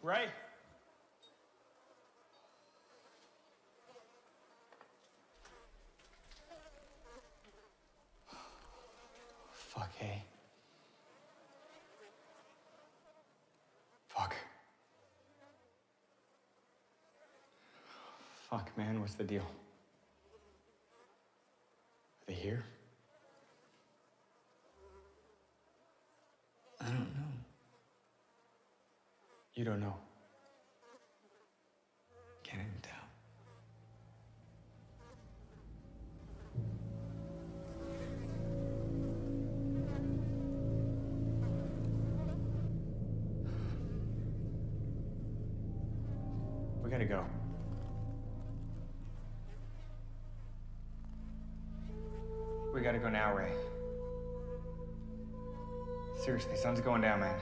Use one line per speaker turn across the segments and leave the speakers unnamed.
Ray? Fuck, hey. Fuck. Fuck, man, what's the deal? Are they here? I don't know. You don't know? Can't even tell. We gotta go. We gotta go now, Ray. Seriously, sun's going down, man.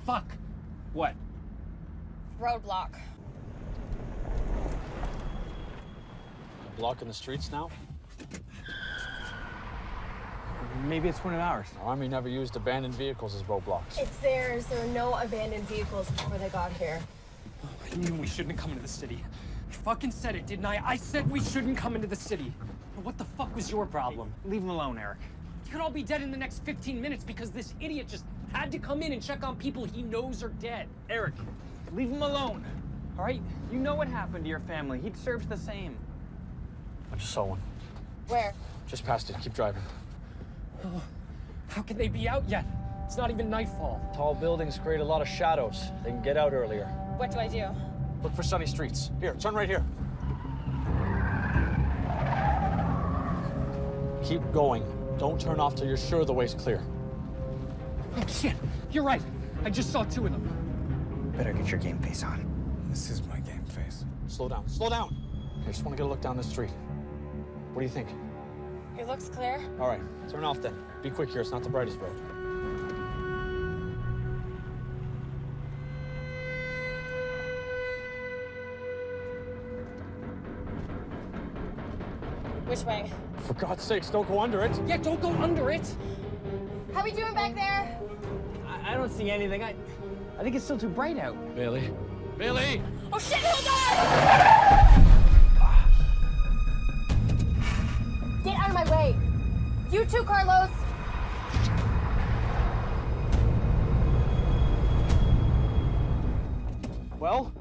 Fuck. What?
Roadblock.
Blocking the streets now?
Maybe it's one of ours.
Our army never used abandoned vehicles as roadblocks.
It's theirs. There were no abandoned vehicles before they got here.
I knew we shouldn't come into the city. I fucking said it, didn't I? I said we shouldn't come into the city. But what the fuck was your problem?
Leave him alone, Eric.
You could all be dead in the next 15 minutes because this idiot just had to come in and check on people he knows are dead.
Eric, leave him alone. All right? You know what happened to your family. He deserves the same.
I just saw one.
Where?
Just past it. Keep driving.
Oh, how can they be out yet? It's not even nightfall.
Tall buildings create a lot of shadows. They can get out earlier.
What do I do?
Look for sunny streets. Here, turn right here. Keep going. Don't turn off till you're sure the way's clear.
Oh, shit. You're right. I just saw two of them.
Better get your game face on. This is my game face.
Slow down. Slow down. I just want to get a look down the street. What do you think?
It looks clear.
All right, turn off then. Be quick here. It's not the brightest road.
Which way?
For God's sakes, don't go under it.
Yeah, don't go under it.
How we doing back there?
I don't see anything. I think it's still too bright out.
Bailey. Bailey!
Oh shit, hold on! Get out of my way. You too, Carlos.
Well,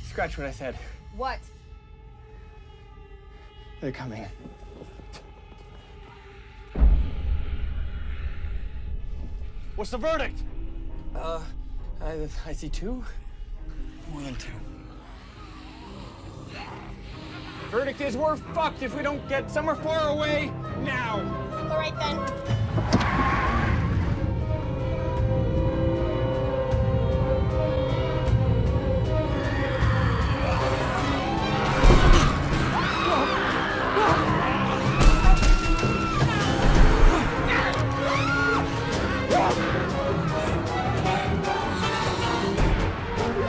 scratch what I said.
What?
They're coming.
What's the verdict?
I see two. More than two. Verdict is we're fucked if we don't get somewhere far away now.
All right then.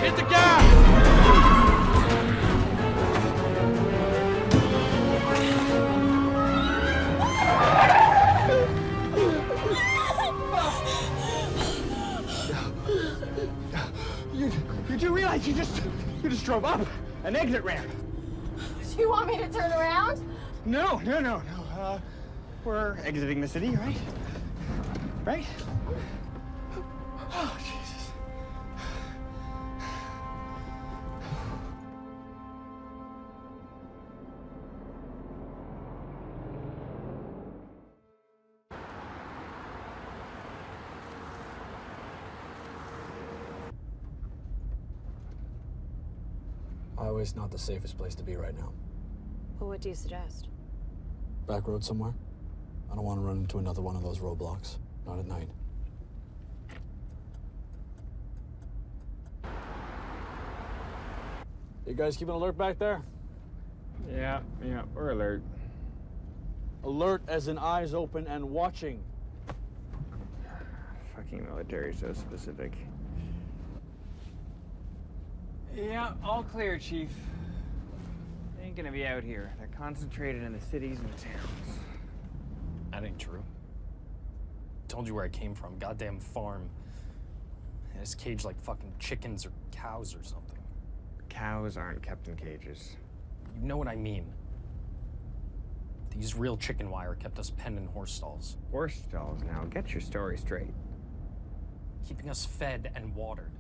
Hit the gas!
You do realize you just drove up an exit ramp?
Do you want me to turn around?
No. We're exiting the city, right? Right? Oh, Jesus.
highway's not the safest place to be right now.
Well, what do you suggest?
Back road somewhere? I don't want to run into another one of those roadblocks. Not at night. You guys keeping alert back there?
Yeah, we're alert.
Alert as in eyes open and watching.
Fucking military, so specific. Yeah, all clear, Chief. They ain't gonna be out here. They're concentrated in the cities and towns.
That ain't true. Told you where I came from. Goddamn farm. And it's caged like fucking chickens or cows or something.
Cows aren't kept in cages.
You know what I mean. They used real chicken wire, kept us penned in horse stalls.
Horse stalls now. Get your story straight.
Keeping us fed and watered.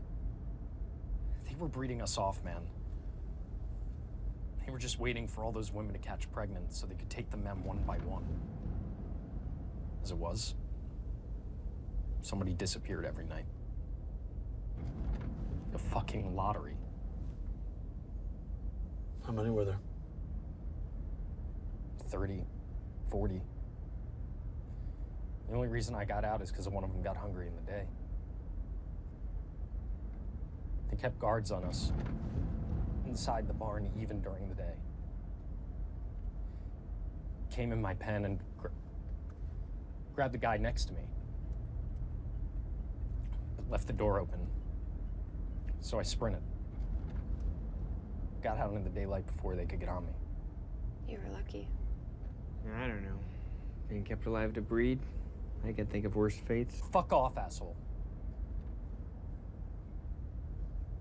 They were breeding us off, man. They were just waiting for all those women to catch pregnant so they could take the men one by one. As it was, somebody disappeared every night. A fucking lottery.
How many were there?
30, 40. The only reason I got out is because one of them got hungry in the day. They kept guards on us inside the barn even during the day. Came in my pen and grabbed the guy next to me. Left the door open, so I sprinted. Got out in the daylight before they could get on me.
You were lucky.
I don't know. Being kept alive to breed? I can think of worse fates.
Fuck off, asshole.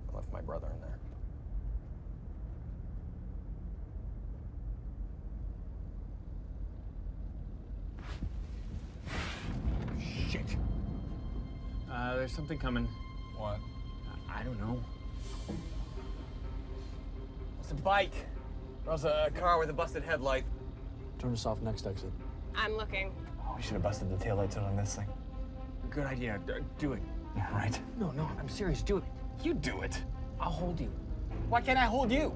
I left my brother in there.
Shit. There's something coming.
What?
I don't know. It's a bike. Or else a car with a busted headlight.
Turn us off next exit.
I'm looking.
We should have busted the taillights out on this thing.
Good idea. Do it.
Yeah, right.
No, I'm serious. Do it.
You do it.
I'll hold you.
Why can't I hold you?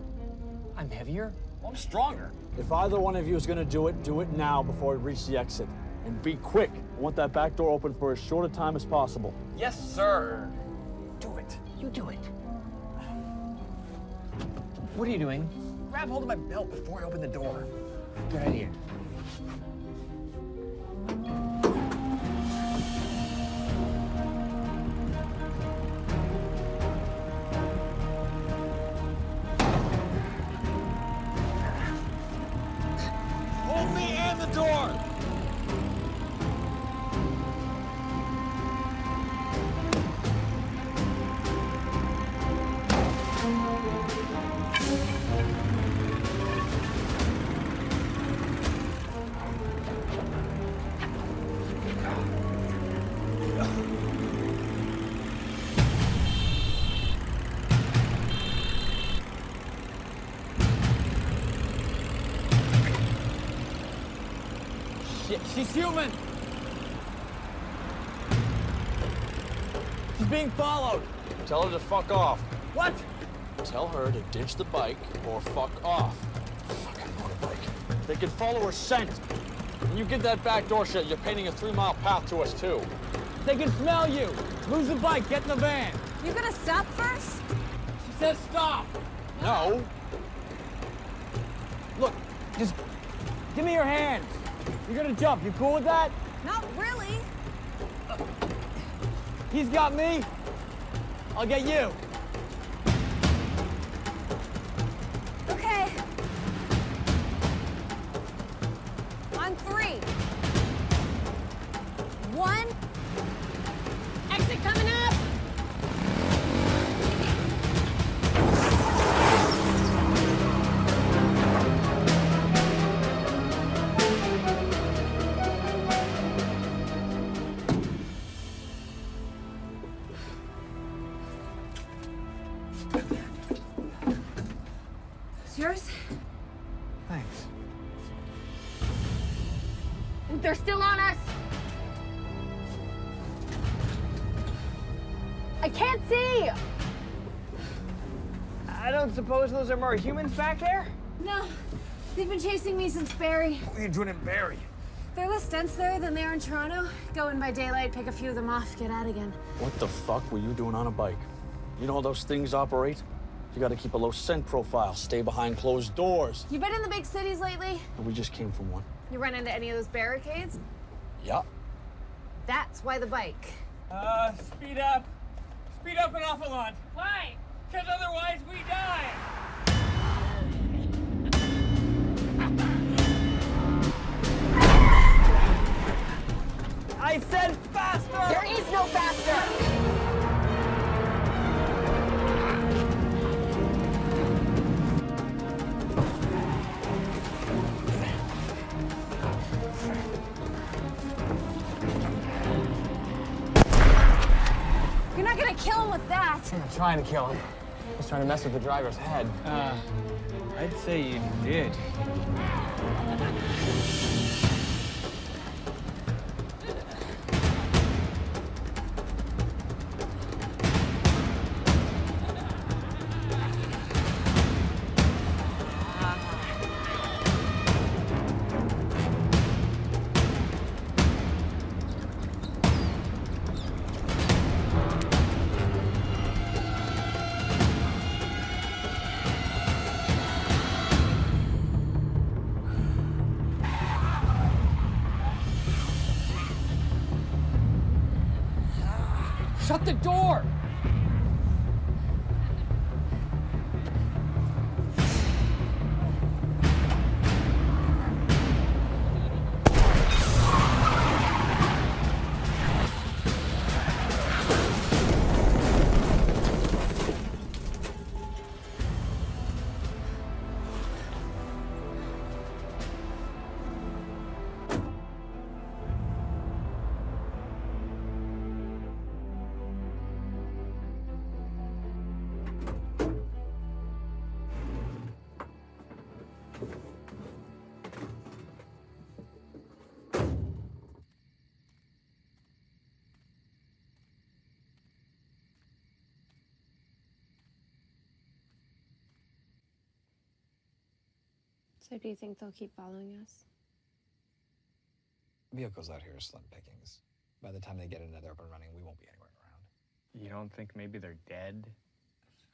I'm heavier.
Well, I'm stronger.
If either one of you is gonna do it now before we reach the exit. And be quick. I want that back door open for as short a time as possible.
Yes, sir. Do it.
You do it. What are you doing?
Grab hold of my belt before I open the door.
Good idea.
Hold me and the door!
She's human! She's being followed!
Tell her to fuck off.
What?
Tell her to ditch the bike or fuck off. Fucking motorbike. They can follow her scent. When you get that back door shut, you're painting a 3-mile path to us, too.
They can smell you! Lose the bike, get in the van!
You gonna stop first?
She says stop!
No.
Look, just give me your hands. You're gonna jump, you cool with that?
Not really.
He's got me. I'll get you.
Okay. On 3. 1. Exit coming up. Yours?
Thanks.
They're still on us. I can't see.
I don't suppose those are more humans back there?
No, they've been chasing me since Barry.
What are you doing in Barry?
They're less dense there than they are in Toronto. Go in by daylight, pick a few of them off, get out again.
What the fuck were you doing on a bike? You know how those things operate? You gotta keep a low scent profile, stay behind closed doors.
You been in the big cities lately?
And we just came from one.
You run into any of those barricades?
Yeah.
That's why the bike.
Speed up. Speed up an awful lot.
Why?
Because otherwise we die. I said faster!
There is no faster! You're not gonna kill him with that!
I'm not trying to kill him. I was trying to mess with the driver's head.
I'd say you did.
Shut the door!
So do you think they'll keep following us?
Vehicles out here are slim pickings. By the time they get another up and running, we won't be anywhere around.
You don't think maybe they're dead?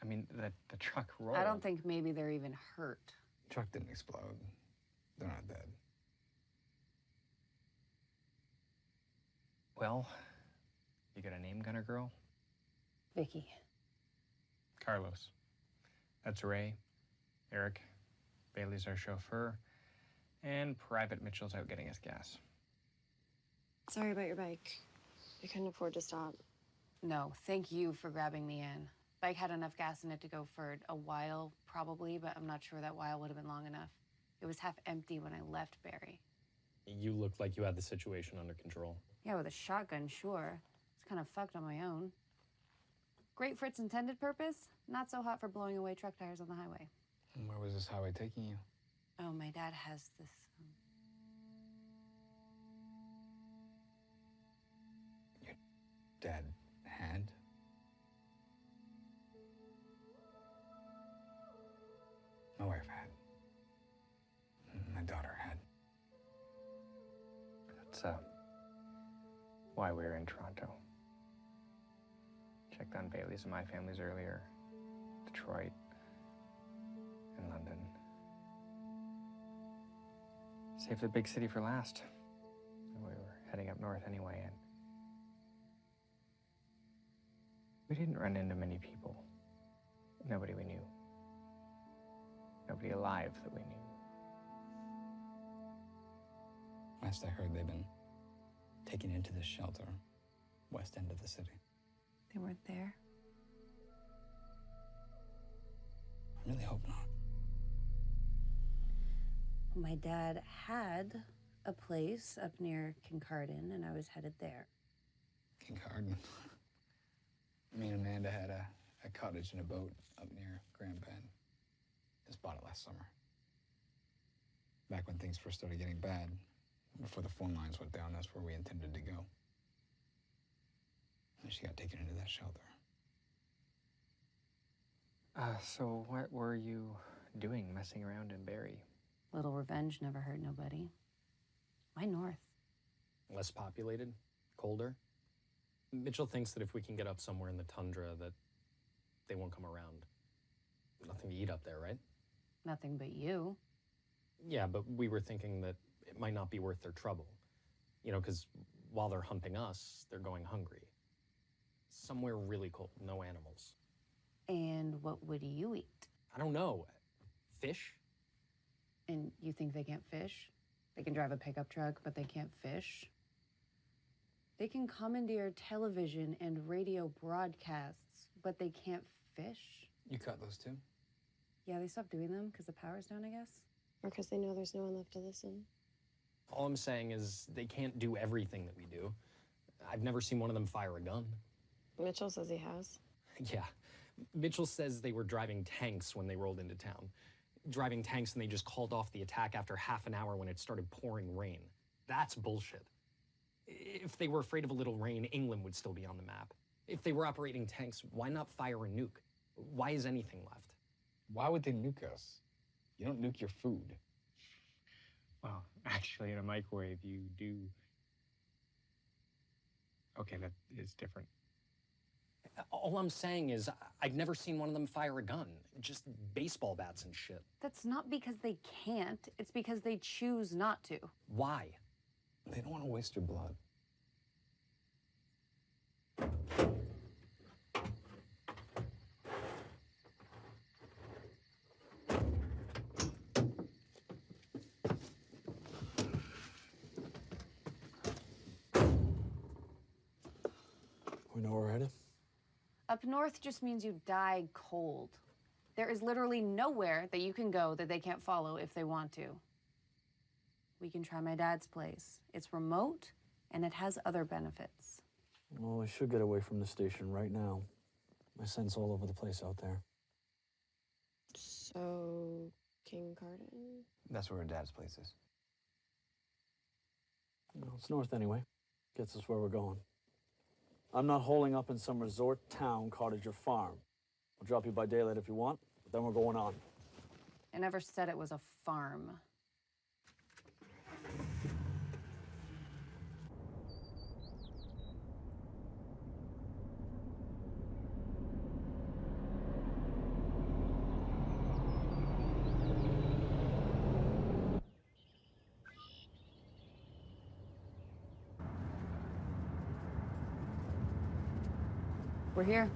I mean, the truck rolled.
I don't think maybe they're even hurt.
The truck didn't explode. They're not dead.
Well, you got a name, Gunner Girl?
Vicky.
Carlos. That's Ray. Eric. Bailey's our chauffeur. And Private Mitchell's out getting us gas.
Sorry about your bike. I couldn't afford to stop.
No, thank you for grabbing me in. Bike had enough gas in it to go for a while, probably, but I'm not sure that while would have been long enough. It was half empty when I left Barry.
You looked like you had the situation under control.
Yeah, with a shotgun, sure. It's kind of fucked on my own. Great for its intended purpose, not so hot for blowing away truck tires on the highway.
And where was this highway taking you?
Oh, my dad has this.
Your dad had? My wife had. My daughter had.
That's why we were in Toronto. Checked on Bailey's and my families earlier. Detroit. And London. Saved the big city for last. We were heading up north anyway, and we didn't run into many people. Nobody we knew. Nobody alive that we knew.
Last I heard, they've been taken into this shelter, west end of the city.
They weren't there?
I really hope not.
My dad had a place up near Kincardine, and I was headed there.
Kincardine. Me and Amanda had a cottage and a boat up near Grand Bend. Just bought it last summer. Back when things first started getting bad, before the phone lines went down, that's where we intended to go. And she got taken into that shelter.
So what were you doing messing around in Barrie?
Little revenge never hurt nobody. Why north?
Less populated, colder. Mitchell thinks that if we can get up somewhere in the tundra that they won't come around. Nothing to eat up there, right?
Nothing but you.
Yeah, but we were thinking that it might not be worth their trouble. You know, because while they're hunting us, they're going hungry. Somewhere really cold, no animals.
And what would you eat?
I don't know. Fish?
And you think they can't fish? They can drive a pickup truck, but they can't fish? They can commandeer television and radio broadcasts, but they can't fish?
You cut those too?
Yeah, they stopped doing them because the power's down, I guess.
Or because they know there's no one left to listen.
All I'm saying is they can't do everything that we do. I've never seen one of them fire a gun.
Mitchell says he has.
Yeah. Mitchell says they were driving tanks when they rolled into town. Driving tanks and they just called off the attack after half an hour when it started pouring rain. That's bullshit. If they were afraid of a little rain, England would still be on the map. If they were operating tanks, why not fire a nuke? Why is anything left?
Why would they nuke us? You don't nuke your food.
Well, actually, in a microwave, you do. Okay, that is different.
All I'm saying is I've never seen one of them fire a gun. Just baseball bats and shit.
That's not because they can't. It's because they choose not to.
Why?
They don't want to waste your blood.
We know where we're headed?
Up north just means you die cold. There is literally nowhere that you can go that they can't follow if they want to. We can try my dad's place. It's remote, and it has other benefits.
Well, we should get away from the station right now. My scent's all over the place out there.
So, King Carden?
That's where her dad's place is.
Well, it's north anyway. Gets us where we're going. I'm not holding up in some resort town, cottage, or farm. I'll drop you by daylight if you want, but then we're going on.
I never said it was a farm. We're here.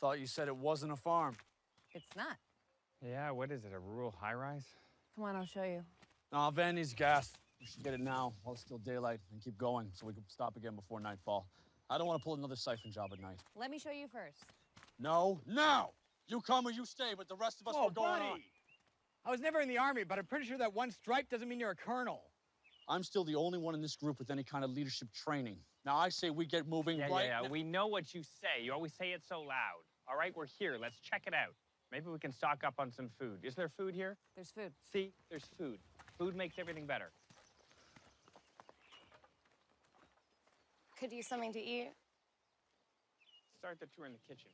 Thought you said it wasn't a farm.
It's not.
Yeah, what is it, a rural high-rise?
Come on, I'll show you.
Nah, Van needs gas. We should get it now while it's still daylight and keep going so we can stop again before nightfall. I don't want to pull another siphon job at night.
Let me show you first.
No, now! You come or you stay, but the rest of us are going on.
I was never in the Army, but I'm pretty sure that one stripe doesn't mean you're a colonel.
I'm still the only one in this group with any kind of leadership training. Now, I say we get moving right now.
We know what you say. You always say it so loud. All right, we're here. Let's check it out. Maybe we can stock up on some food. Is there food here?
There's food.
See, there's food. Food makes everything better.
Could use something to eat.
Start the tour in the kitchen.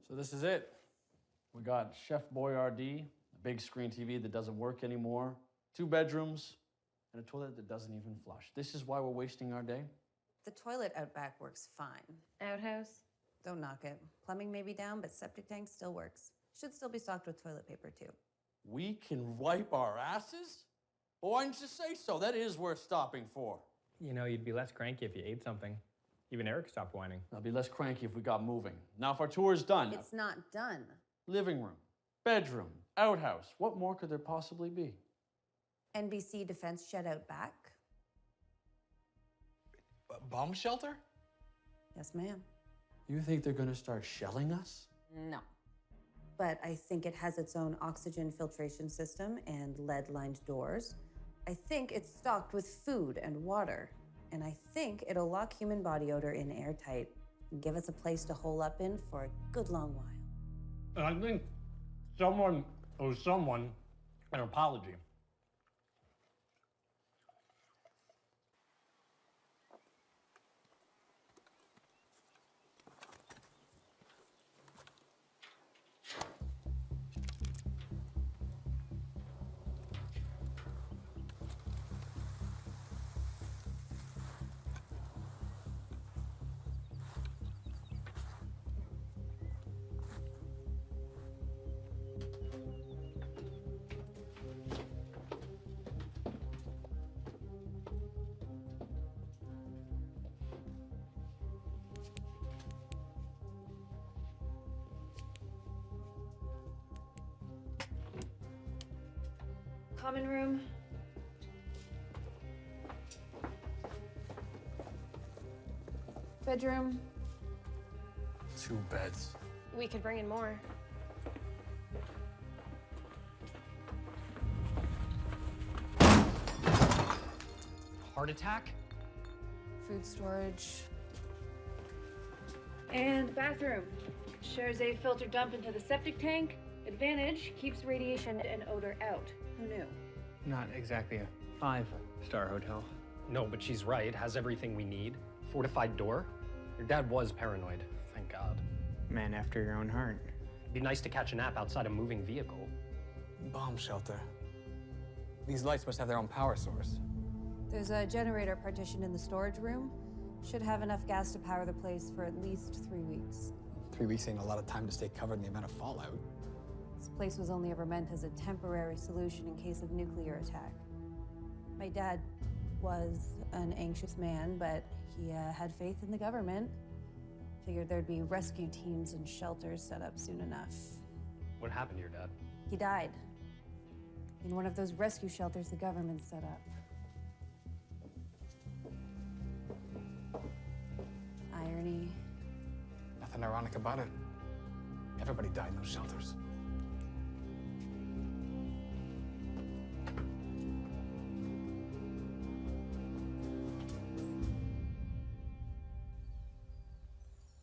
So this is it. We got Chef Boyardee, a big screen TV that doesn't work anymore, 2 bedrooms, and a toilet that doesn't even flush. This is why we're wasting our day?
The toilet out back works fine.
Outhouse?
Don't knock it. Plumbing may be down, but septic tank still works. Should still be stocked with toilet paper, too.
We can wipe our asses? Well, why didn't you say so? That is worth stopping for.
You know, you'd be less cranky if you ate something. Even Eric stopped whining.
I'll be less cranky if we got moving. Now, if our tour is done,
It's not done.
living room, bedroom, outhouse, what more could there possibly be?
NBC defense shed out back?
A bomb shelter?
Yes, ma'am.
You think they're gonna start shelling us?
No. But I think it has its own oxygen filtration system and lead-lined doors. I think it's stocked with food and water. And I think it'll lock human body odor in airtight and give us a place to hole up in for a good long while.
I think someone owes someone an apology.
Common room. Bedroom.
2 beds.
We could bring in more.
Heart attack?
Food storage. And bathroom. Shares a filter dump into the septic tank. Advantage, keeps radiation and odor out. Who knew?
Not exactly a 5-star hotel.
No, but she's right. Has everything we need. Fortified door. Your dad was paranoid, thank God.
Man after your own heart.
It'd be nice to catch a nap outside a moving vehicle.
Bomb shelter. These lights must have their own power source.
There's a generator partitioned in the storage room. Should have enough gas to power the place for at least 3 weeks.
3 weeks ain't a lot of time to stay covered in the amount of fallout.
This place was only ever meant as a temporary solution in case of nuclear attack. My dad was an anxious man, but he had faith in the government. Figured there'd be rescue teams and shelters set up soon enough.
What happened to your dad?
He died in one of those rescue shelters the government set up. Irony.
Nothing ironic about it. Everybody died in those shelters.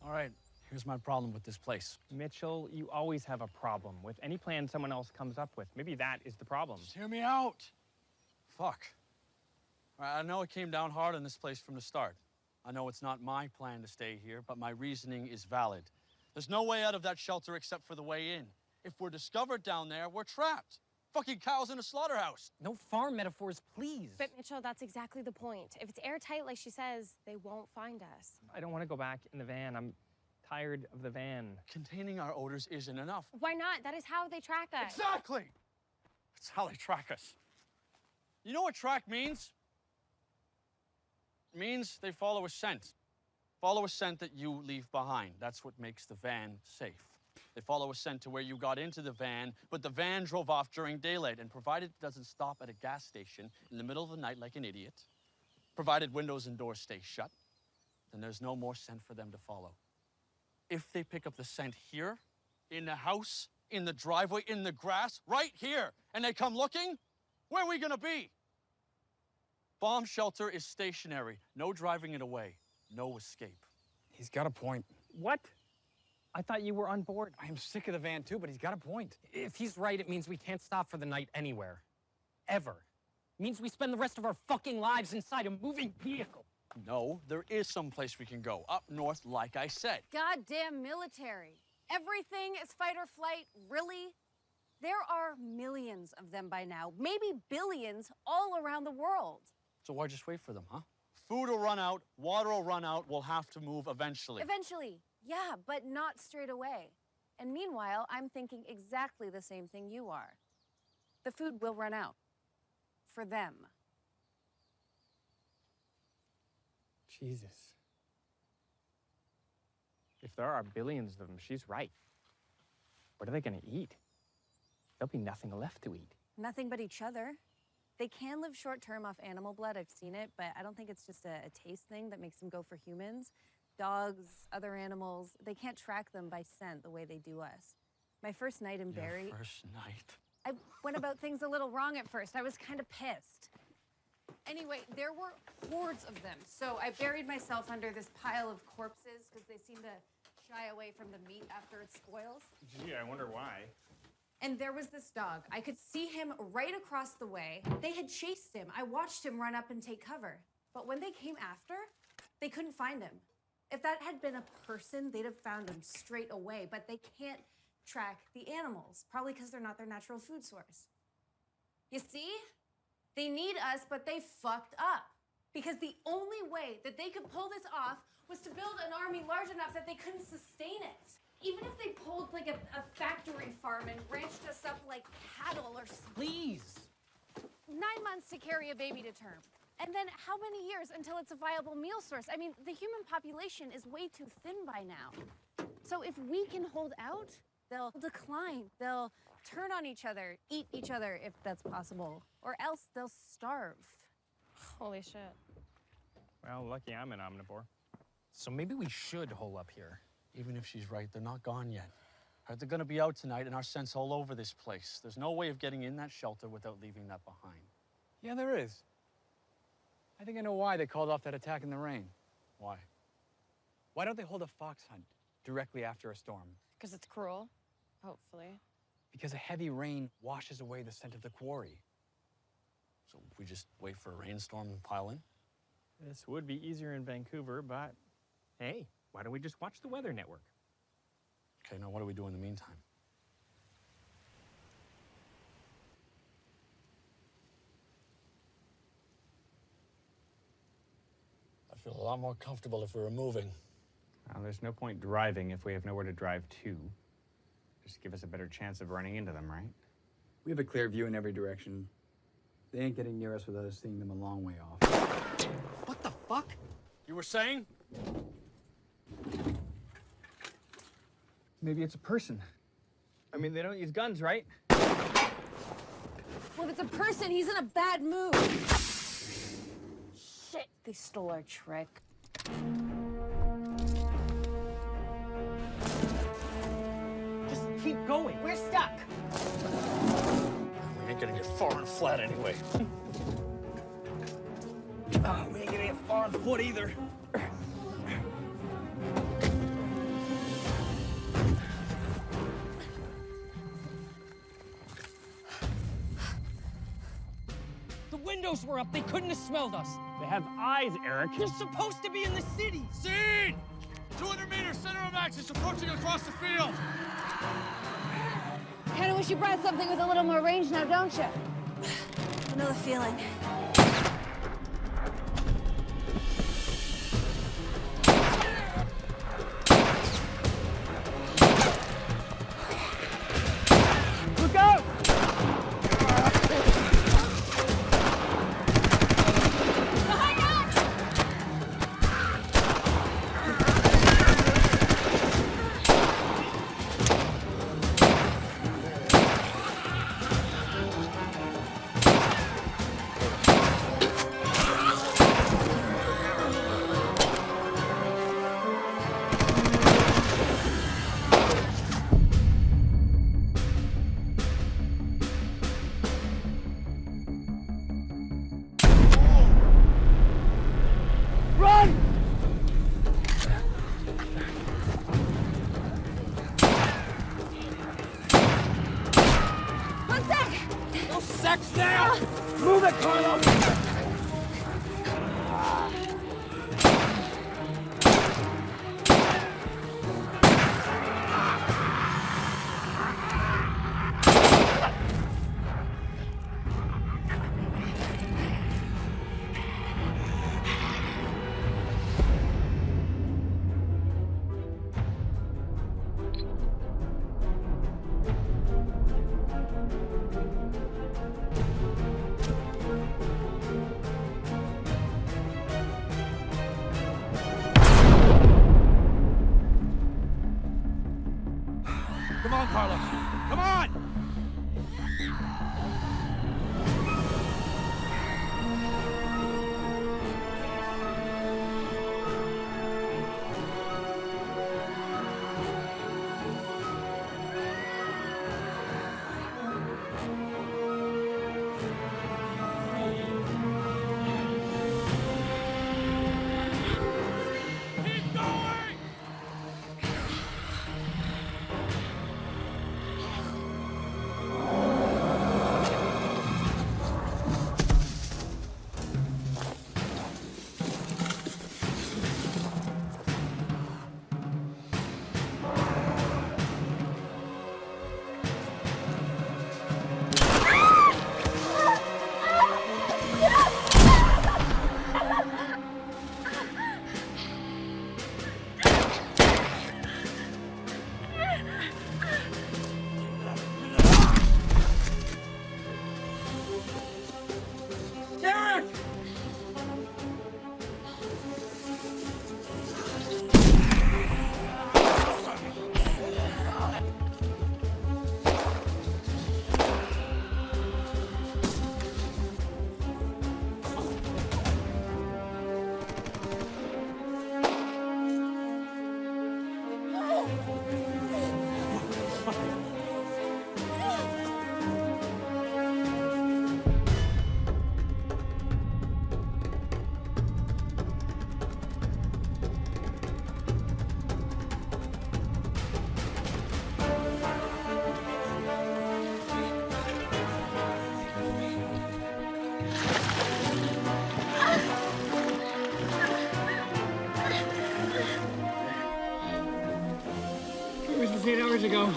All right, here's my problem with this place.
Mitchell, you always have a problem with any plan someone else comes up with. Maybe that is the problem.
Just hear me out. Fuck. All right, I know it came down hard on this place from the start. I know it's not my plan to stay here, but my reasoning is valid. There's no way out of that shelter except for the way in. If we're discovered down there, we're trapped. Fucking cows in a slaughterhouse.
No farm metaphors, please.
But Mitchell, that's exactly the point. If it's airtight like she says, they won't find us.
I don't want to go back in the van. I'm tired of the van.
Containing our odors isn't enough.
Why not? That is how they track us.
Exactly! That's how they track us. You know what track means? It means they follow a scent. Follow a scent that you leave behind. That's what makes the van safe. They follow a scent to where you got into the van, but the van drove off during daylight, and provided it doesn't stop at a gas station in the middle of the night like an idiot, provided windows and doors stay shut, then there's no more scent for them to follow. If they pick up the scent here, in the house, in the driveway, in the grass, right here, and they come looking, where are we gonna be? Bomb shelter is stationary. No driving it away. No escape.
He's got a point.
What? I thought you were on board.
I am sick of the van too, but he's got a point.
If he's right, it means we can't stop for the night anywhere. Ever. It means we spend the rest of our fucking lives inside a moving vehicle.
No, there is some place we can go. Up north, like I said.
Goddamn military. Everything is fight or flight, really? There are millions of them by now, maybe billions all around the world.
So why just wait for them, huh? Food will run out, water will run out, we'll have to move eventually.
Eventually, yeah, but not straight away. And meanwhile, I'm thinking exactly the same thing you are. The food will run out. For them.
Jesus. If there are billions of them, she's right. What are they going to eat? There'll be nothing left to eat.
Nothing but each other. They can live short term off animal blood, I've seen it, but I don't think it's just a taste thing that makes them go for humans. Dogs, other animals, they can't track them by scent the way they do us. My first night in Barrie...
Your first night?
I went about things a little wrong at first. I was kind of pissed. Anyway, there were hordes of them, so I buried myself under this pile of corpses because they seem to shy away from the meat after it spoils.
Gee, I wonder why.
And there was this dog. I could see him right across the way. They had chased him. I watched him run up and take cover. But when they came after, they couldn't find him. If that had been a person, they'd have found him straight away, but they can't track the animals, probably because they're not their natural food source. You see? They need us, but they fucked up. Because the only way that they could pull this off was to build an army large enough that they couldn't sustain it. Even if they pulled like a factory farm and ranched us up like cattle or something.
Please.
9 months to carry a baby to term. And then how many years until it's a viable meal source? I mean, the human population is way too thin by now. So if we can hold out, they'll decline. They'll turn on each other, eat each other if that's possible, or else they'll starve.
Holy shit.
Well, lucky I'm an omnivore.
So maybe we should hole up here.
Even if she's right, they're not gone yet. They're gonna be out tonight and our scent's all over this place. There's no way of getting in that shelter without leaving that behind.
Yeah, there is. I think I know why they called off that attack in the rain.
Why?
Why don't they hold a fox hunt directly after a storm?
Because it's cruel, hopefully.
Because a heavy rain washes away the scent of the quarry.
So we just wait for a rainstorm and pile in?
This would be easier in Vancouver, but hey, why don't we just watch the Weather Network?
Okay, now what do we do in the meantime? I feel a lot more comfortable if we were moving.
Well, there's no point driving if we have nowhere to drive to. Just give us a better chance of running into them, right?
We have a clear view in every direction. They ain't getting near us without us seeing them a long way off.
What the fuck?
You were saying?
Maybe it's a person. I mean, they don't use guns, right?
Well, if it's a person, he's in a bad mood. Shit, they stole our trick.
Just keep going.
We're stuck.
We ain't gonna get far and flat anyway.
We ain't gonna get far on foot either. The windows were up. They couldn't have smelled us.
They have eyes, Eric.
You're supposed to be in the city.
Scene! 200 meters, center of axis, approaching across the field.
Kind of wish you brought something with a little more range now, don't you? I know the feeling.
Look out!
It was just 8 hours ago.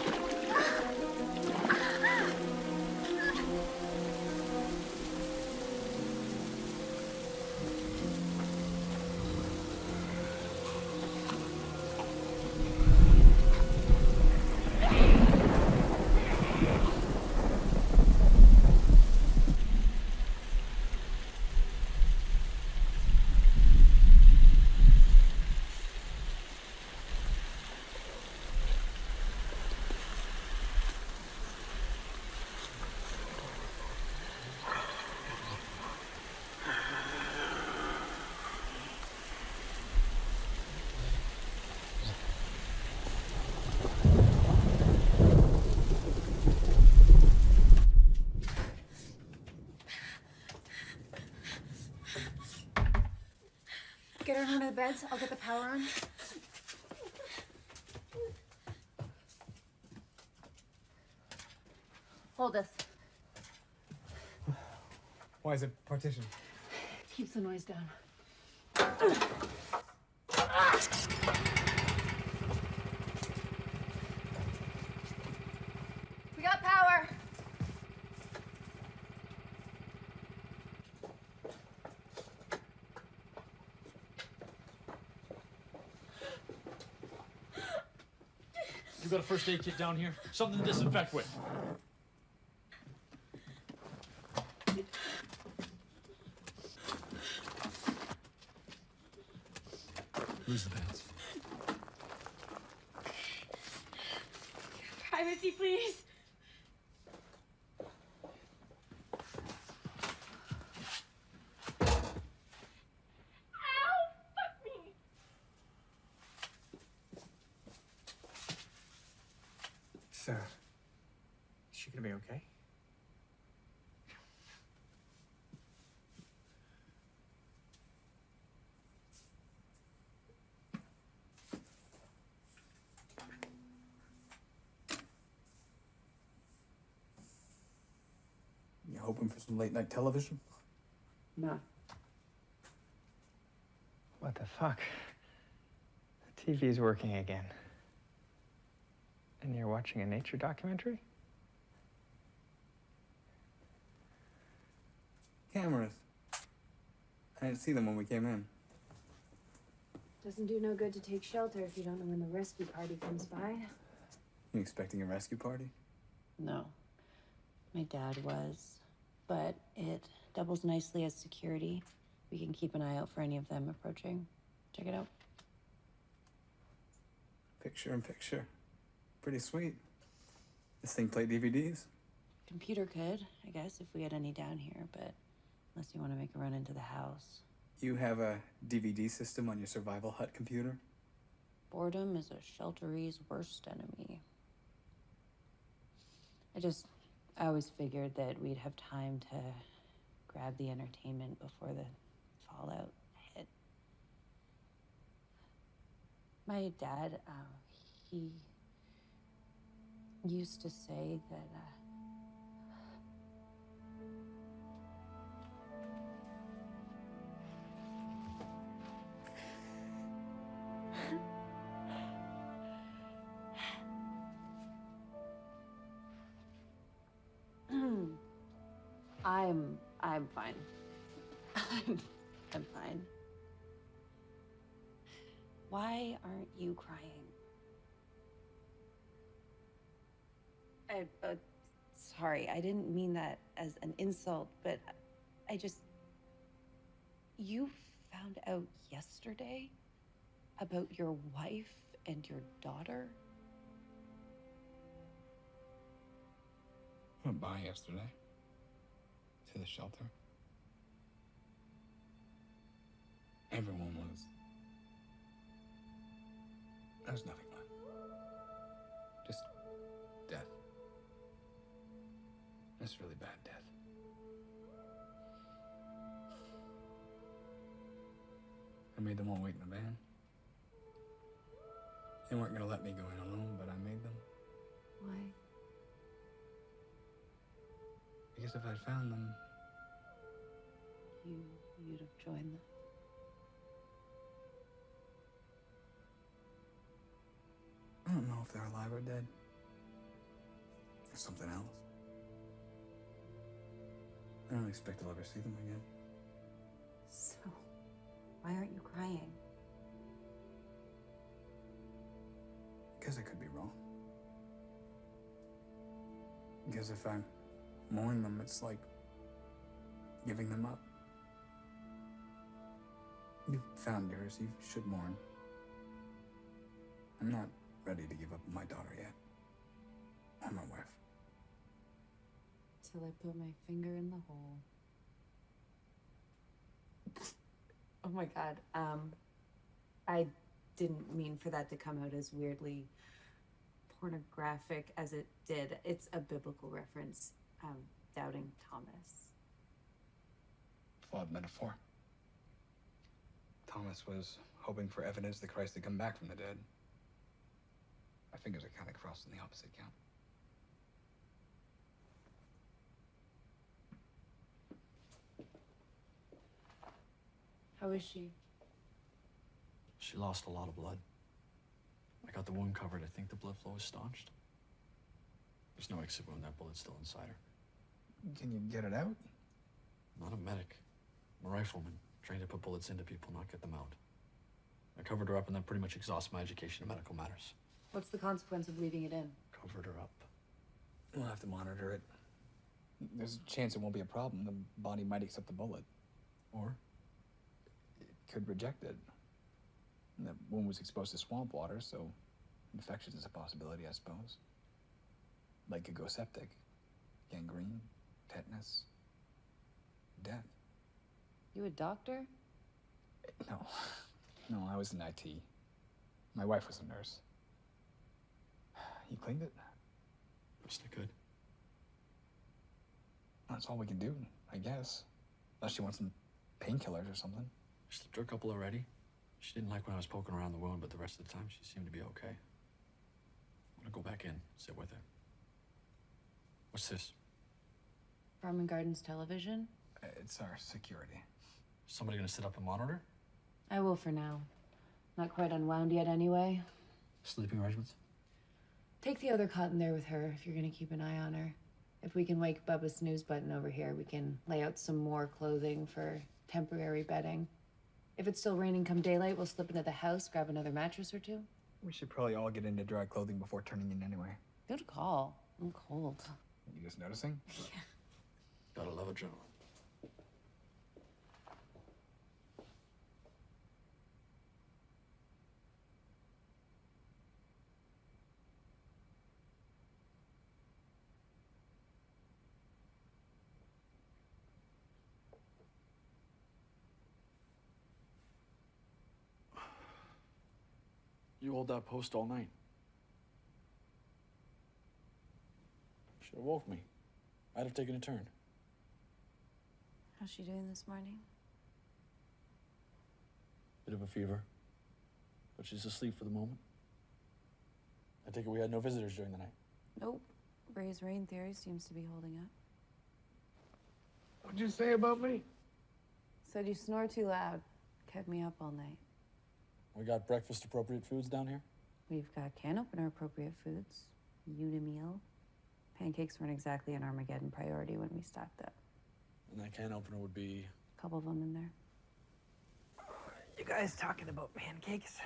Get her in one of the beds. I'll get the power on. Hold this.
Why is it partitioned?
Keeps the noise down. We got power.
You got a first aid kit down here? Something to disinfect with. Lose the pants.
Privacy, please.
Sarah, is she gonna be okay?
You hoping for some late night television?
No.
What the fuck? The TV's working again. And you're watching a nature documentary?
Cameras. I didn't see them when we came in.
Doesn't do no good to take shelter if you don't know when the rescue party comes by.
You expecting a rescue party?
No. My dad was. But it doubles nicely as security. We can keep an eye out for any of them approaching. Check it out.
Picture in picture. Pretty sweet. This thing play DVDs?
Computer could, I guess, if we had any down here, but unless you want to make a run into the house.
You have a DVD system on your survival hut computer?
Boredom is a shelteree's worst enemy. I always figured that we'd have time to grab the entertainment before the fallout hit. My dad, he used to say that, I'm fine. I'm fine. Why aren't you crying? Sorry, I didn't mean that as an insult, but you found out yesterday about your wife and your daughter?
I went by yesterday. To the shelter. Everyone was. There's nothing left. Just death. That's really bad death. I made them all wait in the van. They weren't gonna let me go in alone, but I made them.
Why?
Because if I'd found them,
you'd have joined them.
I don't know if they're alive or dead. Or something else. I don't expect I'll ever see them again.
So, why aren't you crying?
Because I could be wrong. Because if I mourn them, it's like giving them up. You've found yours, you should mourn. I'm not ready to give up my daughter yet. Or my wife.
Till I put my finger in the hole. Oh my God. I didn't mean for that to come out as weirdly pornographic as it did. It's a biblical reference. Doubting Thomas.
Flawed metaphor. Thomas was hoping for evidence that Christ had come back from the dead. My fingers are kind of crossed in the opposite count.
How is she?
She lost a lot of blood. I got the wound covered. I think the blood flow is staunched. There's no exit wound. That bullet's still inside her.
Can you get it out?
Not a medic. I'm a rifleman, trained to put bullets into people, not get them out. I covered her up, and that pretty much exhausts my education in medical matters.
What's the consequence of leaving it in?
Covered her up.
We'll have to monitor it. There's a chance it won't be a problem. The body might accept the bullet.
Or?
It could reject it. And the wound was exposed to swamp water, so infection is a possibility, I suppose. Leg could go septic. Gangrene, tetanus, death.
You a doctor?
No. No, I was in IT. My wife was a nurse. You cleaned it?
Best I could.
That's all we can do, I guess. Unless she wants some painkillers or something.
I slipped her a couple already. She didn't like when I was poking around the wound, but the rest of the time she seemed to be okay. I'm gonna go back in, sit with her. What's this?
Farm and Gardens television?
It's our security.
Somebody gonna sit up and monitor?
I will for now. Not quite unwound yet anyway.
Sleeping arrangements?
Take the other cot in there with her if you're gonna keep an eye on her. If we can wake Bubba's snooze button over here, we can lay out some more clothing for temporary bedding. If it's still raining come daylight, we'll slip into the house, grab another mattress or two.
We should probably all get into dry clothing before turning in anyway.
Good call. I'm cold.
You just noticing?
Gotta love a gentleman. You hold that post all night. Should have woke me. I'd have taken a turn.
How's she doing this morning?
Bit of a fever, but she's asleep for the moment. I take it we had no visitors during the night.
Nope. Ray's rain theory seems to be holding up.
What'd you say about me?
Said you snore too loud. Kept me up all night.
We got breakfast appropriate foods down here?
We've got can opener appropriate foods. Unimeal. Pancakes weren't exactly an Armageddon priority when we stocked up.
And that can opener would be...
A couple of them in there.
You guys talking about pancakes?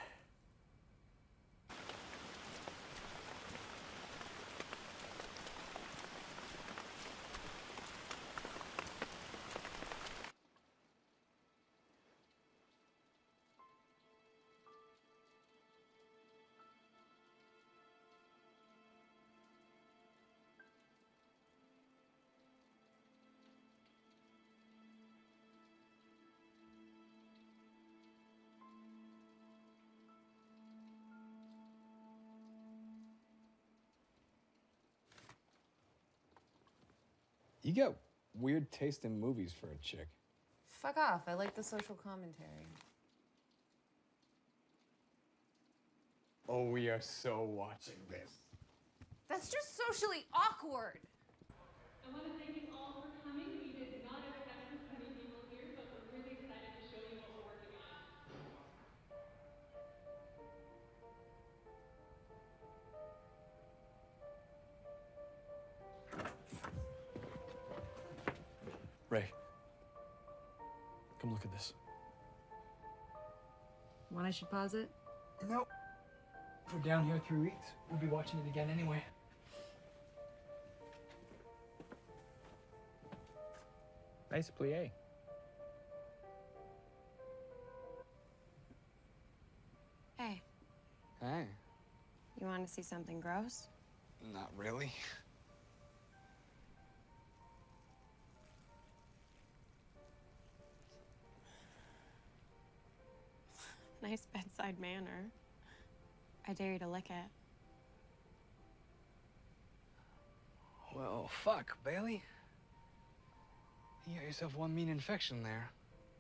You got weird taste in movies for a chick.
Fuck off. I like the social commentary.
Oh, we are so watching this.
That's just socially awkward.
I want to thank you all for coming. We did not expect this many people here, but
Come look at this.
Want I should pause it?
No. If we're down here 3 weeks, we'll be watching it again anyway.
Nice plie.
Hey,
Hey,
you want to see something gross?
not really.
Nice bedside manner. I dare you to lick it.
Well, fuck, Bailey. You got yourself one mean infection there.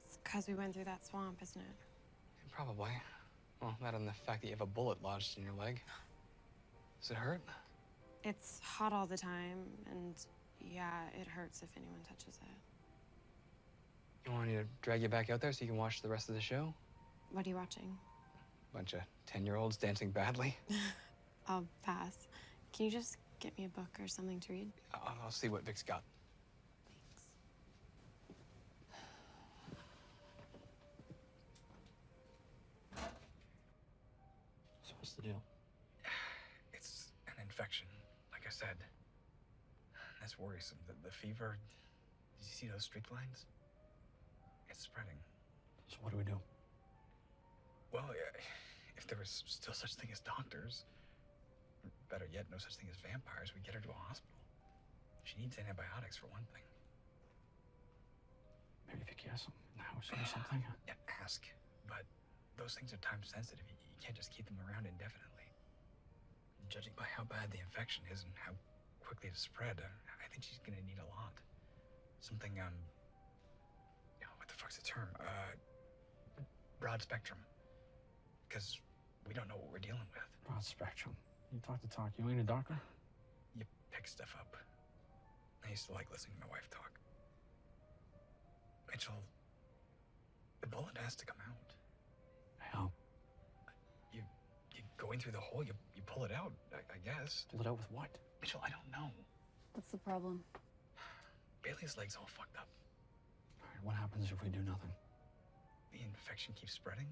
It's because we went through that swamp, isn't it?
Probably. Well, that and the fact that you have a bullet lodged in your leg. Does it hurt?
It's hot all the time, and yeah, it hurts if anyone touches it.
You want me to drag you back out there so you can watch the rest of the show?
What are you watching?
Bunch of 10-year-olds dancing badly.
I'll pass. Can you just get me a book or something to read?
I'll see what Vic's got.
Thanks.
So what's the deal?
It's an infection, like I said. That's worrisome. The fever, did you see those streak lines? It's spreading.
So what do we do?
Well, if there was still such thing as doctors, or better yet, no such thing as vampires, we'd get her to a hospital. She needs antibiotics for one thing.
Maybe Vicky has some in the house or something.
Yeah, ask. But those things are time sensitive. You can't just keep them around indefinitely. Judging by how bad the infection is and how quickly it's spread, I think she's gonna need a lot. Something, what the fuck's the term? Broad spectrum. Because we don't know what we're dealing with.
Broad spectrum. You talk the talk. You ain't a doctor?
You pick stuff up. I used to like listening to my wife talk. Mitchell, the bullet has to come out.
How?
You go in through the hole, you pull it out, I guess.
Pull it out with what?
Mitchell, I don't know.
What's the problem?
Bailey's leg's all fucked up.
All right, what happens if we do nothing?
The infection keeps spreading.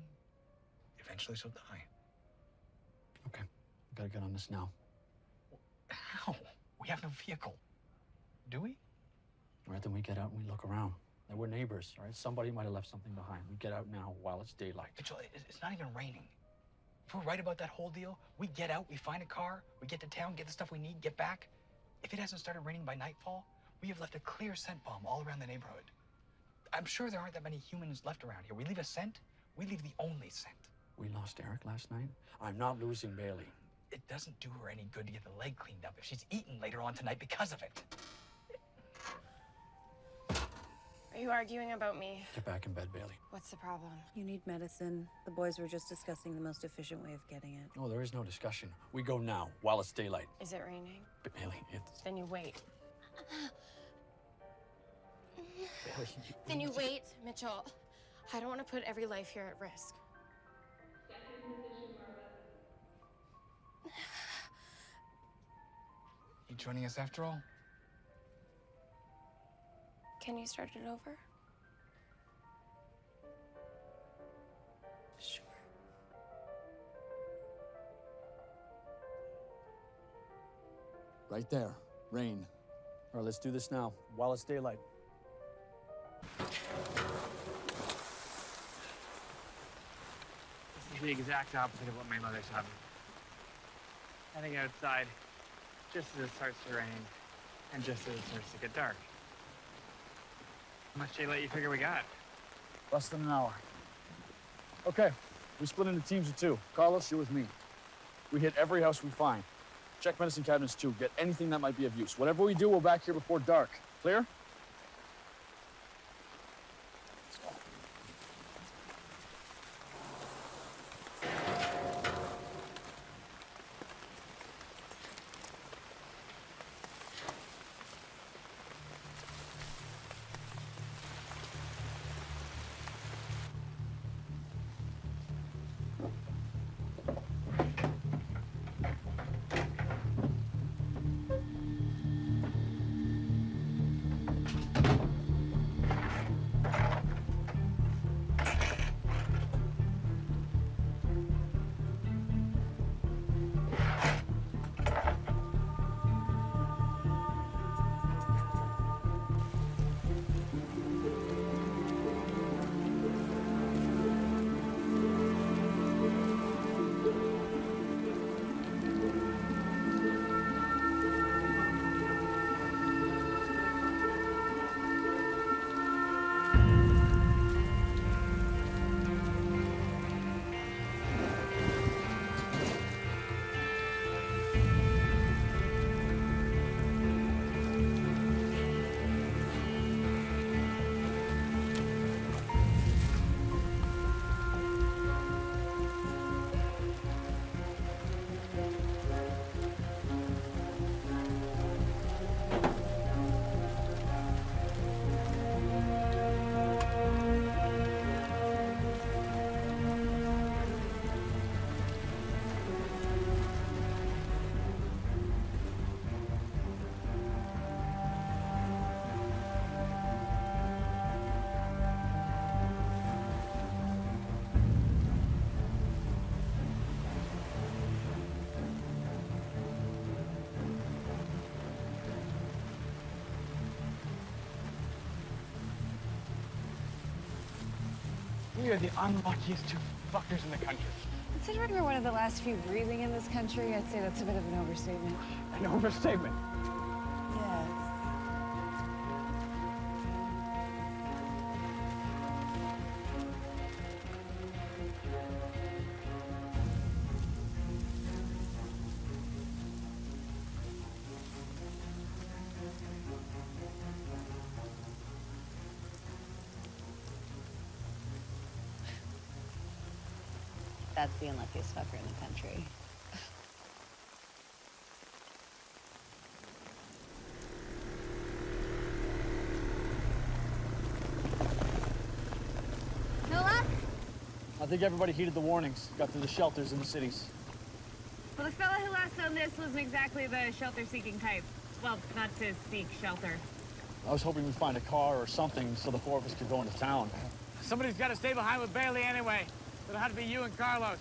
Eventually she'll die.
Okay, we gotta get on this now.
How? We have no vehicle. Do we?
All right, then we get out and we look around. Now, we're neighbors, all right? Somebody might have left something behind. We get out now while it's daylight.
Mitchell, it's not even raining. If we're right about that whole deal, we get out, we find a car, we get to town, get the stuff we need, get back. If it hasn't started raining by nightfall, we have left a clear scent bomb all around the neighborhood. I'm sure there aren't that many humans left around here. We leave a scent, we leave the only scent.
We lost Eric last night. I'm not losing Bailey.
It doesn't do her any good to get the leg cleaned up if she's eaten later on tonight because of it.
Are you arguing about me?
Get back in bed, Bailey.
What's the problem?
You need medicine. The boys were just discussing the most efficient way of getting it.
Oh, there is no discussion. We go now while it's daylight.
Is it raining?
But Bailey, it's...
Then you wait.
Bailey,
Then you wait, Mitchell. I don't want to put every life here at risk.
You joining us after all?
Can you start it over?
Sure.
right there. Rain. All right, let's do this now while it's daylight.
This is the exact opposite of what my mother taught me. Heading outside just as it starts to rain and just as it starts to get dark. How much daylight you figure we got?
Less than an hour. Okay, we split into teams of two. Carlos, you're with me. We hit every house we find. Check medicine cabinets too. Get anything that might be of use. Whatever we do, we're back here before dark. Clear?
We are the unluckiest two fuckers in the country.
Considering we're one of the last few breathing in this country, I'd say that's a bit of an overstatement.
An overstatement?
Yes. That's the unluckiest fucker in the country.
No luck?
I think everybody heeded the warnings, got to the shelters in the cities.
Well, the fella who last owned this wasn't exactly the shelter-seeking type. Well, not to seek shelter.
I was hoping we'd find a car or something so the four of us could go into town.
Somebody's got to stay behind with Bailey anyway. It'll have to be you and Carlos.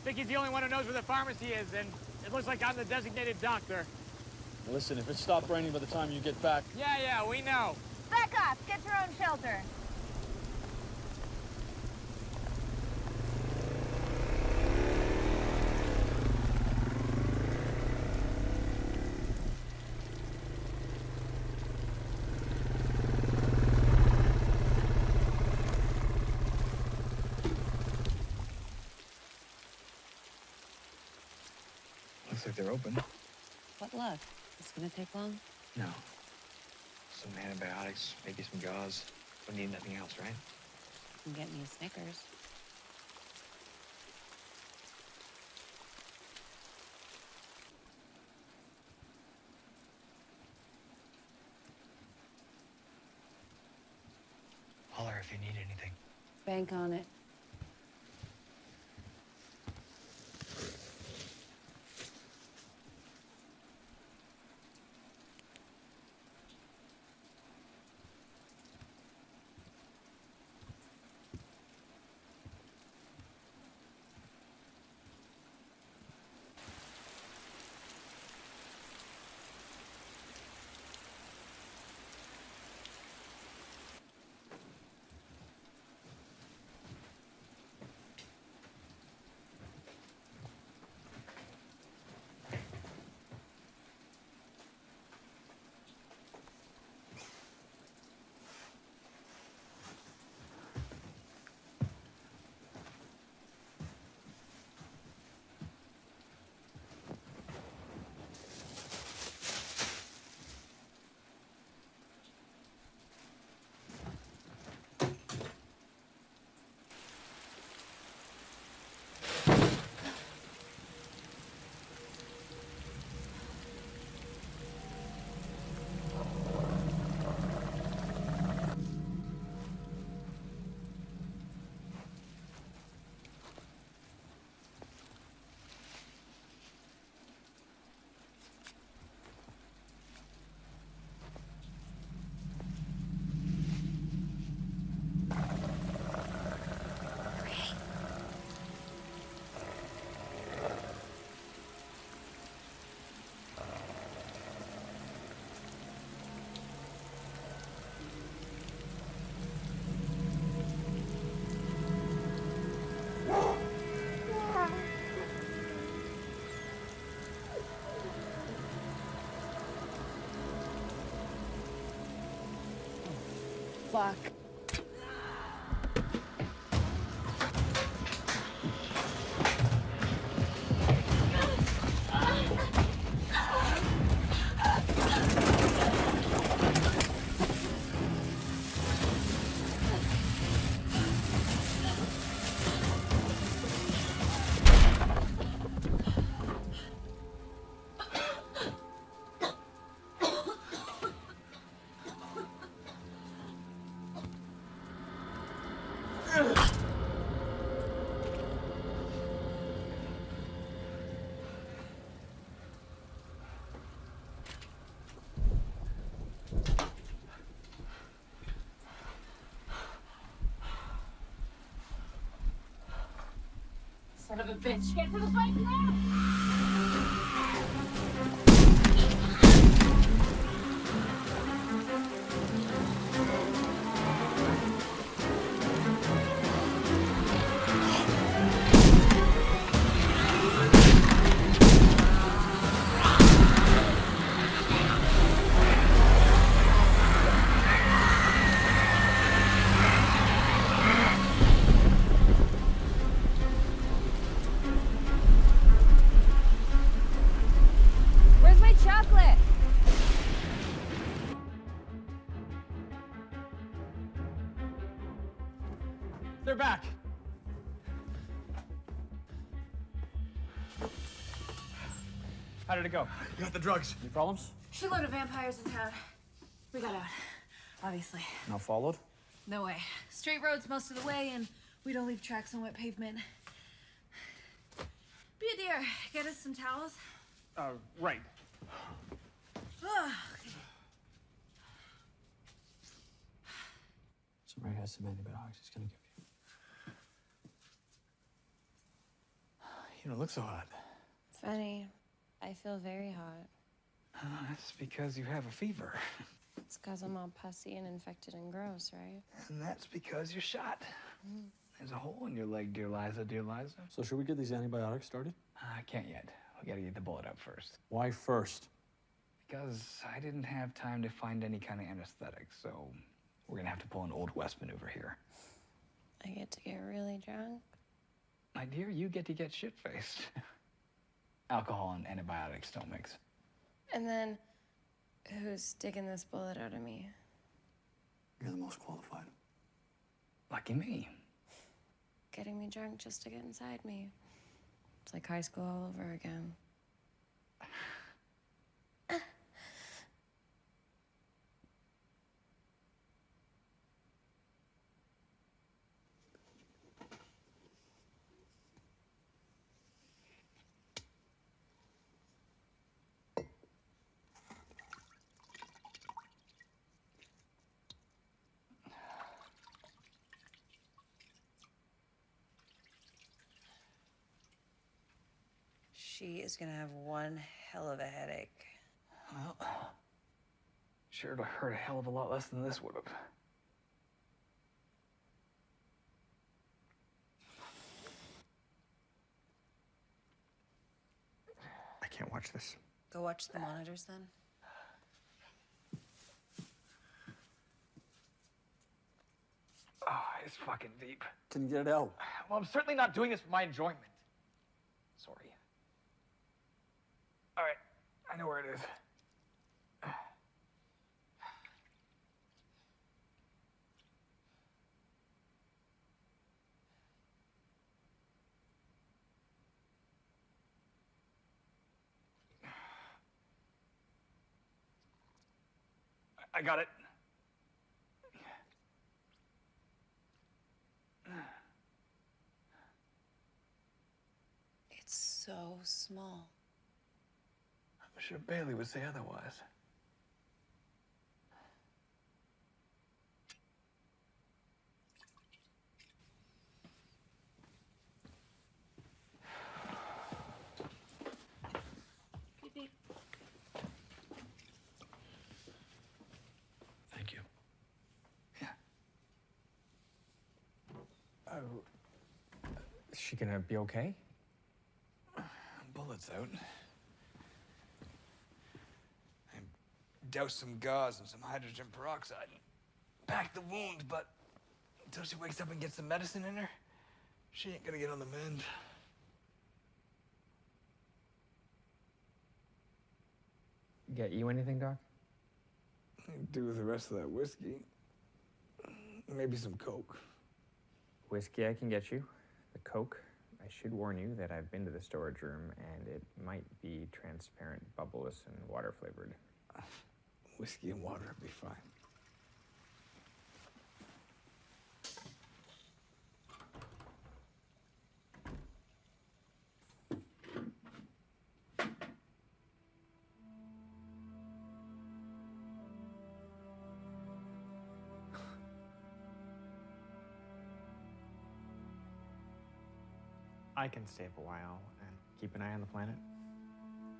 Vicky's the only one who knows where the pharmacy is, and it looks like I'm the designated doctor.
Listen, if it stopped raining by the time you get back...
Yeah, we know.
Back off! Get your own shelter!
Looks like they're open.
What luck? Is it gonna take long?
No. Some antibiotics, maybe some gauze. Don't need nothing else, right?
You can get me a Snickers.
Holler if you need anything.
Bank on it. Fuck.
Son of a bitch, get to the bike now!
They're back.
How did it go?
You got the drugs.
Any problems?
Shitload of vampires in town. We got out, obviously.
Now followed?
No way. Straight roads most of the way, and we don't leave tracks on wet pavement. Be a dear. Get us some towels.
Right.
Somebody has some antibiotics he's gonna give you. You don't look so hot.
Funny. I feel very hot.
That's because you have a fever.
It's because I'm all pussy and infected and gross, right?
And that's because you're shot. There's a hole in your leg, dear Liza, dear Liza.
So should we get these antibiotics started?
I can't yet. We gotta get the bullet out first.
Why first?
Because I didn't have time to find any kind of anesthetic, so we're gonna have to pull an Old West maneuver here.
I get to get really drunk.
My dear, you get to get shit-faced. Alcohol and antibiotics don't mix.
And then, who's sticking this bullet out of me?
You're the most qualified.
Lucky me.
Getting me drunk just to get inside me. It's like high school all over again.
She is gonna have one hell of a headache.
Well, sure it'll hurt a hell of a lot less than this would have.
I can't watch this.
Go watch the monitors then.
Oh, it's fucking deep.
Can you get it out?
Well, I'm certainly not doing this for my enjoyment. Sorry. All right, I know where it is. I got it.
It's so small.
I'm sure Bailey would say otherwise.
Thank you.
Yeah.
Is she gonna be okay?
Bullets out. I doused some gauze and some hydrogen peroxide and packed the wound, but until she wakes up and gets some medicine in her, she ain't gonna get on the mend.
Get you anything, Doc?
Do with the rest of that whiskey. Maybe some Coke.
Whiskey I can get you. The Coke, I should warn you that I've been to the storage room and it might be transparent, bubbleless, and water flavored.
Whiskey and water would be fine.
I can stay up a while and keep an eye on the planet.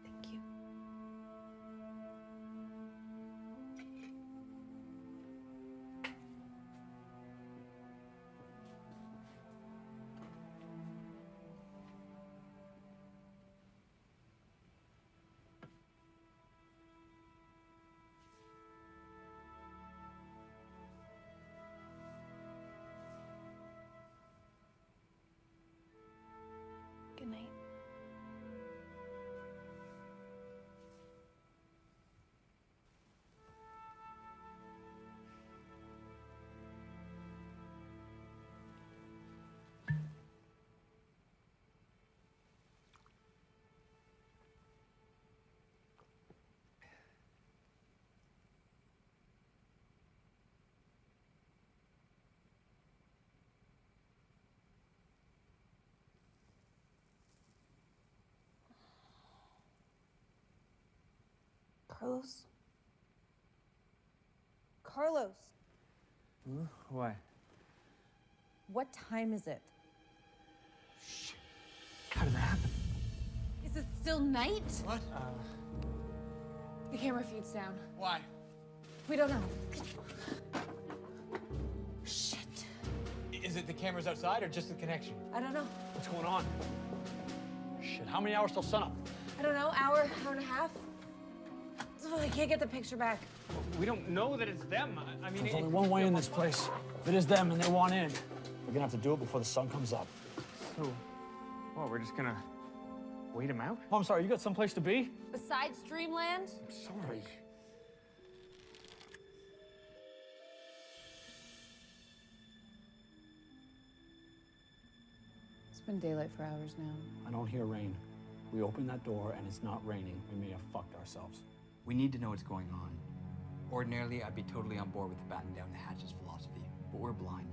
Thank you.
Good night.
Carlos? Carlos,
What?
what time is it?
How did that happen?
Is it still night?
What?
The camera feed's down.
Why?
We don't know.
Shit. Is it the cameras outside or just the connection?
I don't know.
What's going on? Shit, how many hours till sunup?
I don't know. Hour and a half? Oh, I can't get the picture back.
We don't know that it's them. I mean,
There's only one way in this place. If it is them and they want in, we're gonna have to do it before the sun comes up.
So, well, we're just gonna wait them out?
Oh, I'm sorry, you got someplace to be?
Besides Dreamland?
I'm sorry.
It's been daylight for hours now.
I don't hear rain. We open that door and it's not raining. We may have fucked ourselves.
We need to know what's going on. Ordinarily, I'd be totally on board with the batten down the hatches philosophy, but we're blind.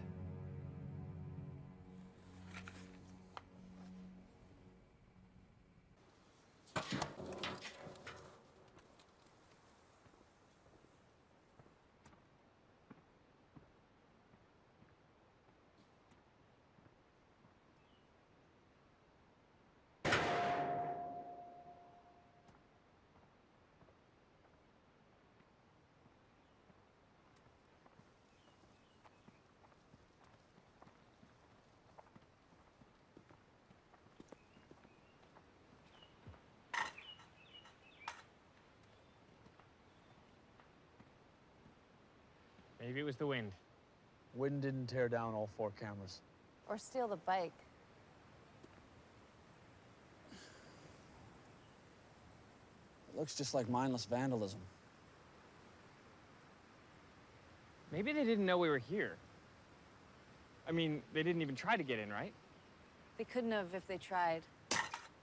Maybe it was the wind.
Wind didn't tear down all 4 cameras.
Or steal the bike.
It looks just like mindless vandalism.
Maybe they didn't know we were here. I mean, they didn't even try to get in, right?
They couldn't have if they tried.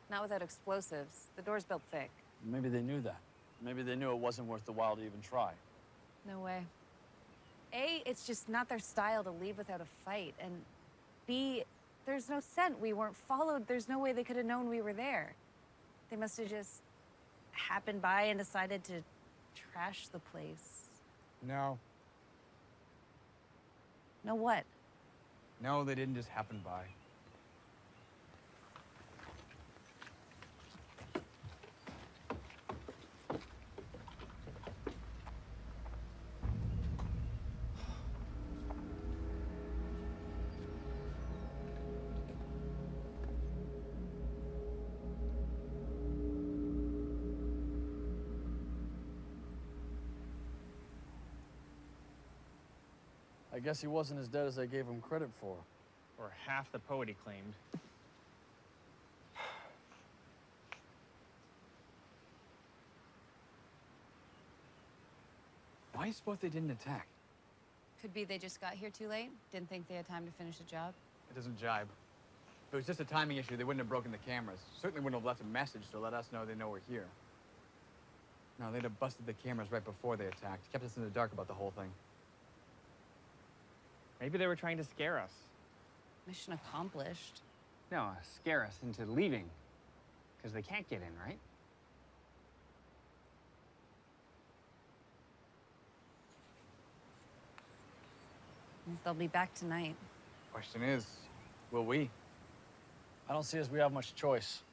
Not without explosives. The door's built thick.
Maybe they knew that.
Maybe they knew it wasn't worth the while to even try.
No way. A, it's just not their style to leave without a fight. And B, there's no scent. We weren't followed. There's no way they could have known we were there. They must have just happened by and decided to trash the place.
No.
No what?
No, they didn't just happen by.
I guess he wasn't as dead as I gave him credit for.
Or half the poet he claimed.
Why do you suppose they didn't attack?
Could be they just got here too late. Didn't think they had time to finish the job.
It doesn't jibe. If it was just a timing issue, they wouldn't have broken the cameras. Certainly wouldn't have left a message to let us know they know we're here. No, they'd have busted the cameras right before they attacked. Kept us in the dark about the whole thing.
Maybe they were trying to scare us.
Mission accomplished.
No, scare us into leaving. Because they can't get in, right?
They'll be back tonight.
Question is, will we?
I don't see as we have much choice.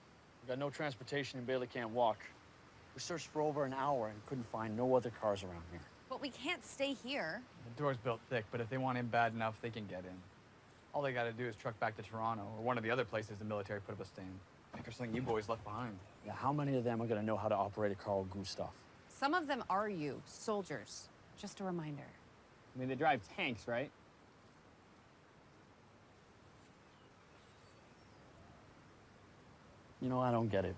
We got no transportation and Bailey can't walk. We searched for over an hour and couldn't find no other cars around here.
But we can't stay here.
The door's built thick, but if they want in bad enough, they can get in. All they gotta do is truck back to Toronto, or one of the other places the military put up a stand. Think there's something you boys left behind.
Yeah, how many of them are gonna know how to operate a Carl Gustav?
Some of them are you, soldiers. Just a reminder.
I mean, they drive tanks, right?
You know, I don't get it.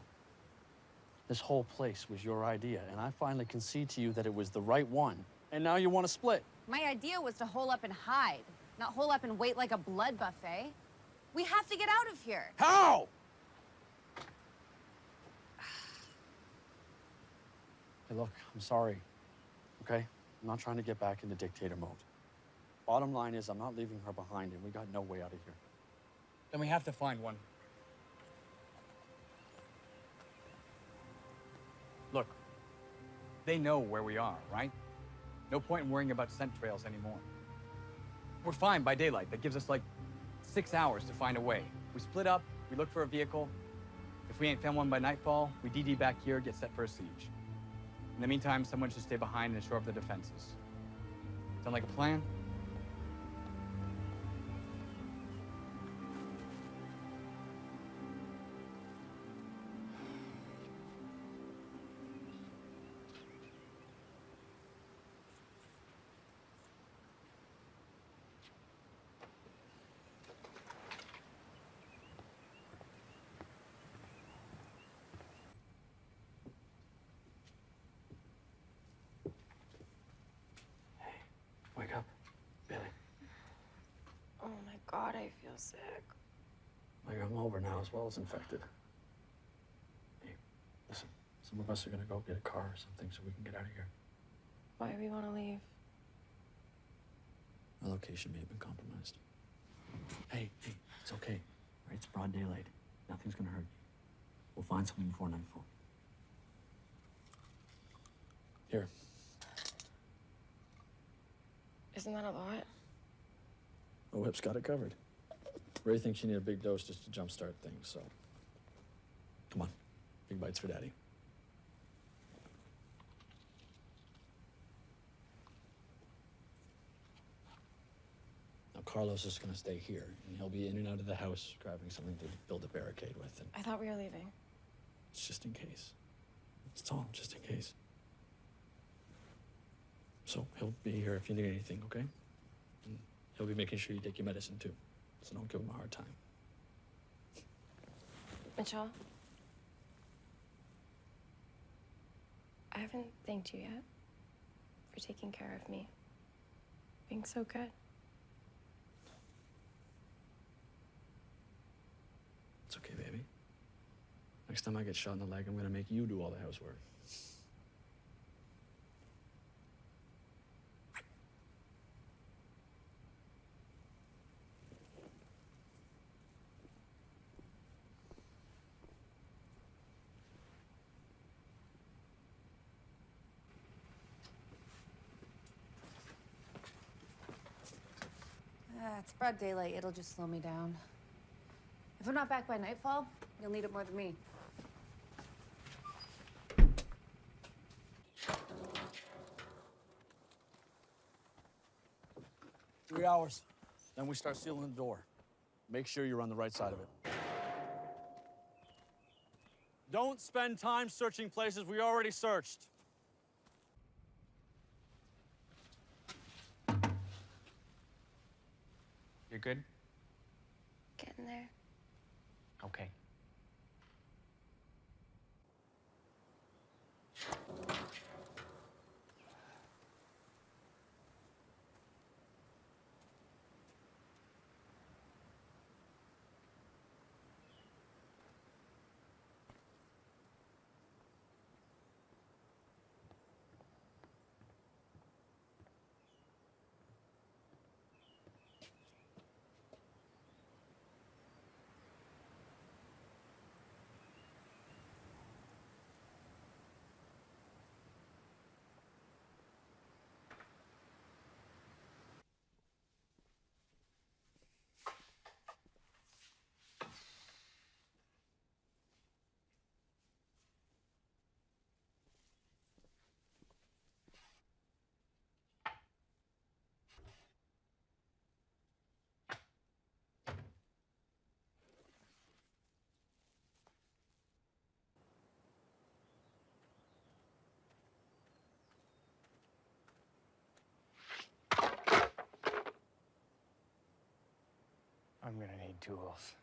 This whole place was your idea, and I finally concede to you that it was the right one. And now you want to split.
My idea was to hole up and hide, not hole up and wait like a blood buffet. We have to get out of here.
How? Hey, look, I'm sorry, okay? I'm not trying to get back into dictator mode. Bottom line is, I'm not leaving her behind, and we got no way out of here.
Then we have to find one. Look,
They know where we are, right? No point in worrying about scent trails anymore. We're fine by daylight. That gives us like 6 hours to find a way. We split up, we look for a vehicle. If we ain't found one by nightfall, we DD back here, get set for a siege. In the meantime, someone should stay behind and shore up the defenses. Sound like a plan?
Wake up, Billy.
Oh my God, I feel sick.
Like I'm over now as well as infected. Hey, listen, some of us are gonna go get a car or something so we can get out of here.
Why do we want to leave?
Our location may have been compromised. Hey, it's okay. Right? It's broad daylight. Nothing's gonna hurt you. We'll find something before nightfall. Here.
Isn't that a lot?
Oh, Whip's got it covered. Ray thinks you need a big dose just to jumpstart things, so. Come on. Big bites for Daddy. Now, Carlos is gonna stay here, and he'll be in and out of the house grabbing something to build a barricade with, and
I thought we were leaving.
it's just in case. It's all just in case. So he'll be here if you need anything, okay? And he'll be making sure you take your medicine too. So don't give him a hard time.
Mitchell? I haven't thanked you yet for taking care of me. Being so good.
It's okay, baby. Next time I get shot in the leg, I'm gonna make you do all the housework.
It's broad daylight. It'll just slow me down. If I'm not back by nightfall, you'll need it more than me.
3 hours. Then we start sealing the door. Make sure you're on the right side of it. Don't spend time searching places we already searched.
You're good?
Getting there.
Okay. I'm gonna need tools.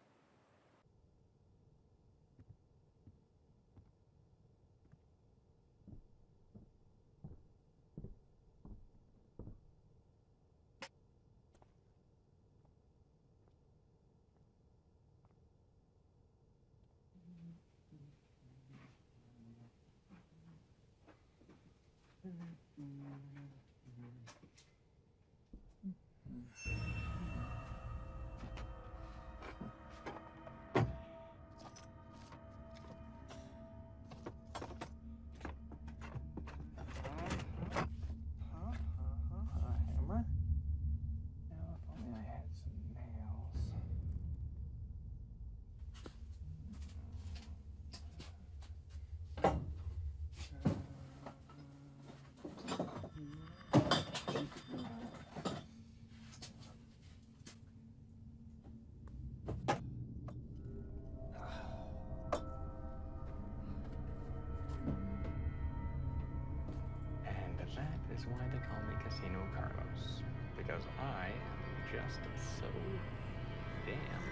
just so damn.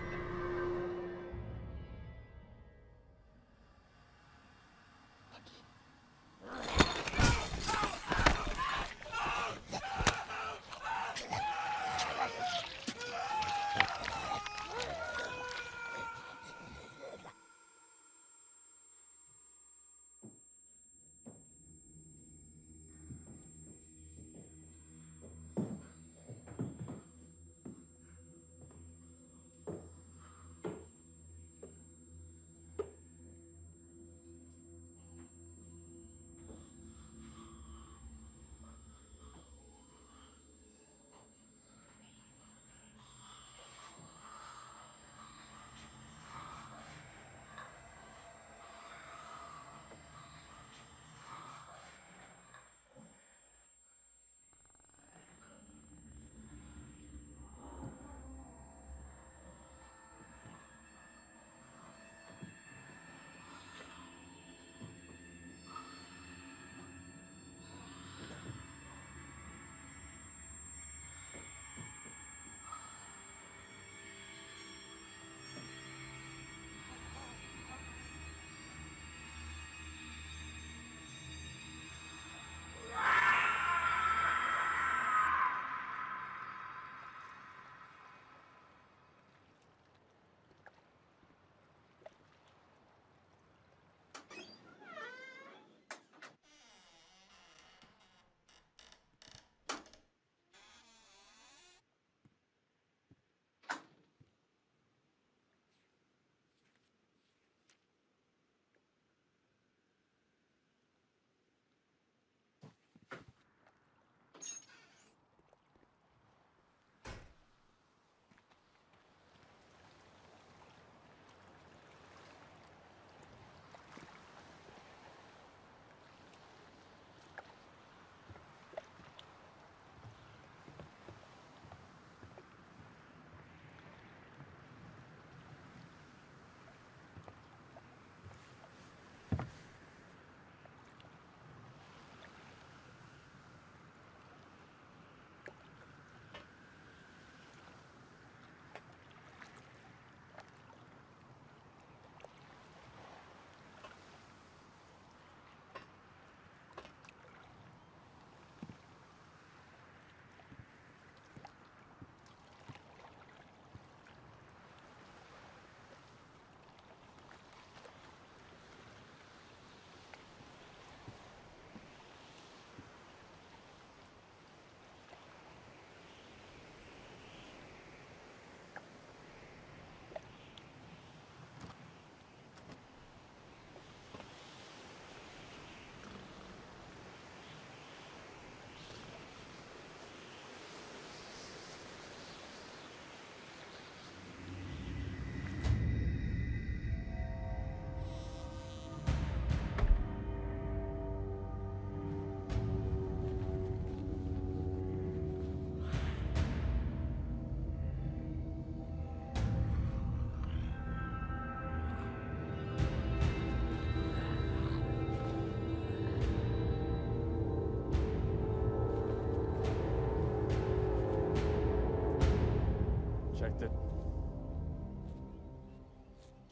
Checked it.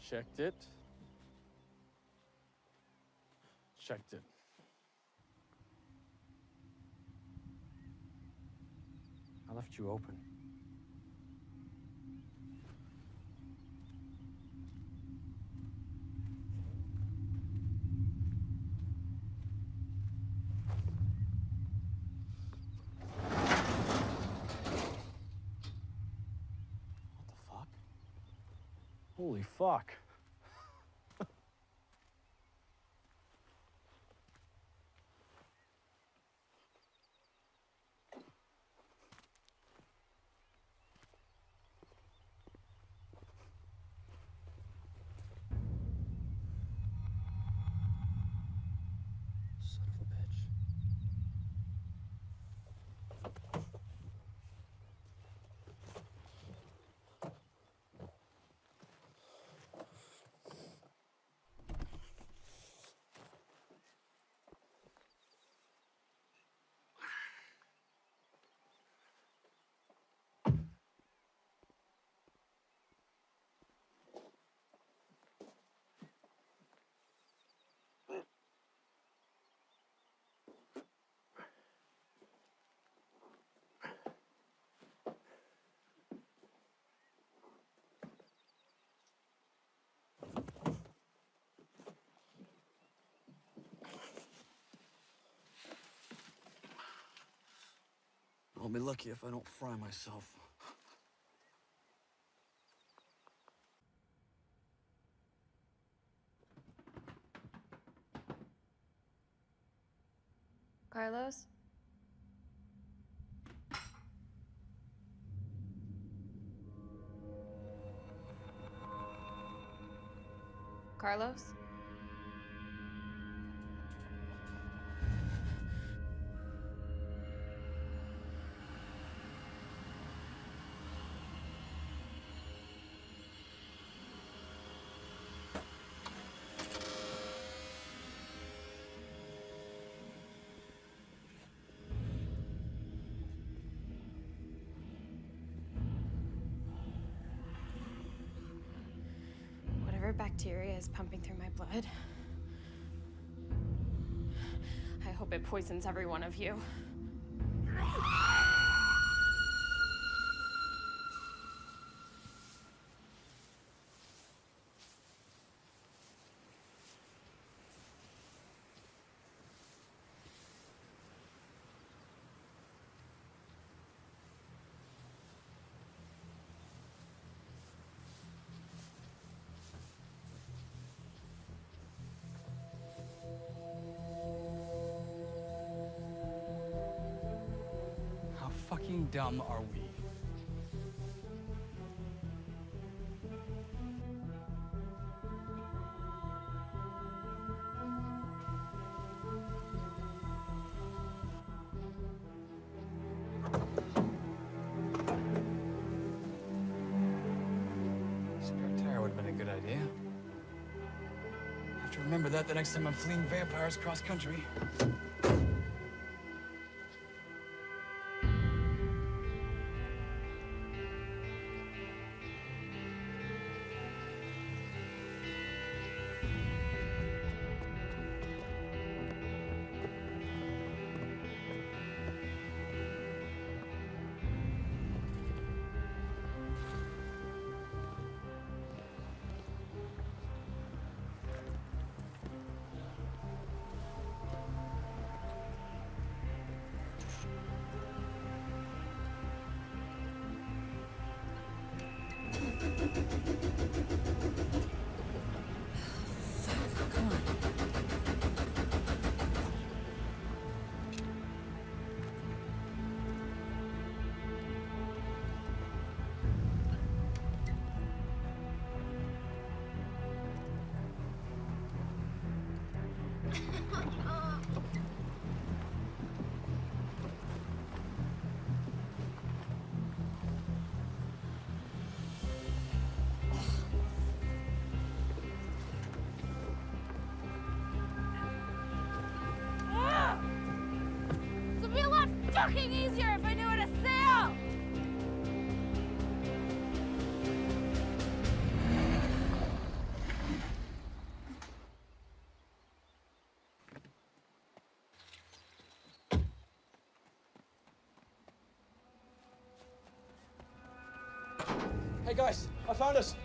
Checked it. Checked it. I left you open. Holy fuck. Son of a bitch.
I'll be lucky if I don't fry myself.
Carlos? Carlos? Whatever bacteria is pumping through my blood, I hope it poisons every one of you.
How fucking dumb are we? Spare tire would have been a good idea. I have to remember that the next time I'm fleeing vampires cross country.
This would be a lot fucking easier if I knew how to sail!
Hey guys, I found us.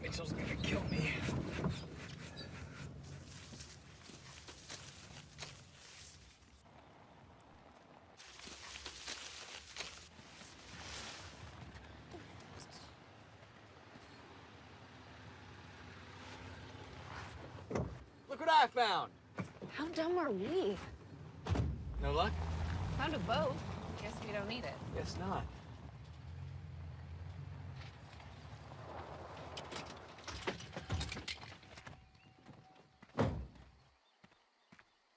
Mitchell's gonna kill me.
Look what I found.
How dumb are we?
No luck?
Found a boat. Guess we don't need it.
Guess not.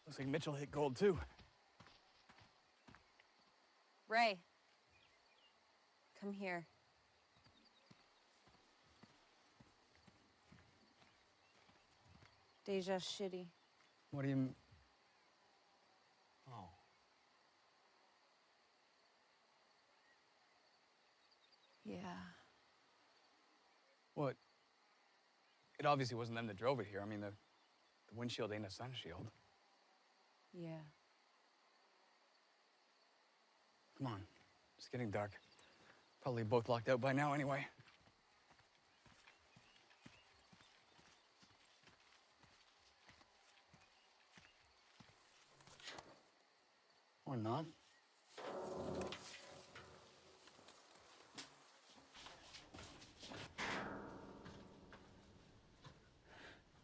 Looks like Mitchell hit gold too.
Ray.
here. Deja's shitty.
What do you mean?
Oh.
Yeah.
What? It obviously wasn't them that drove it here. I mean, the windshield ain't a sun shield.
Yeah.
Come on. It's getting dark. Probably both locked out by now anyway. Or not.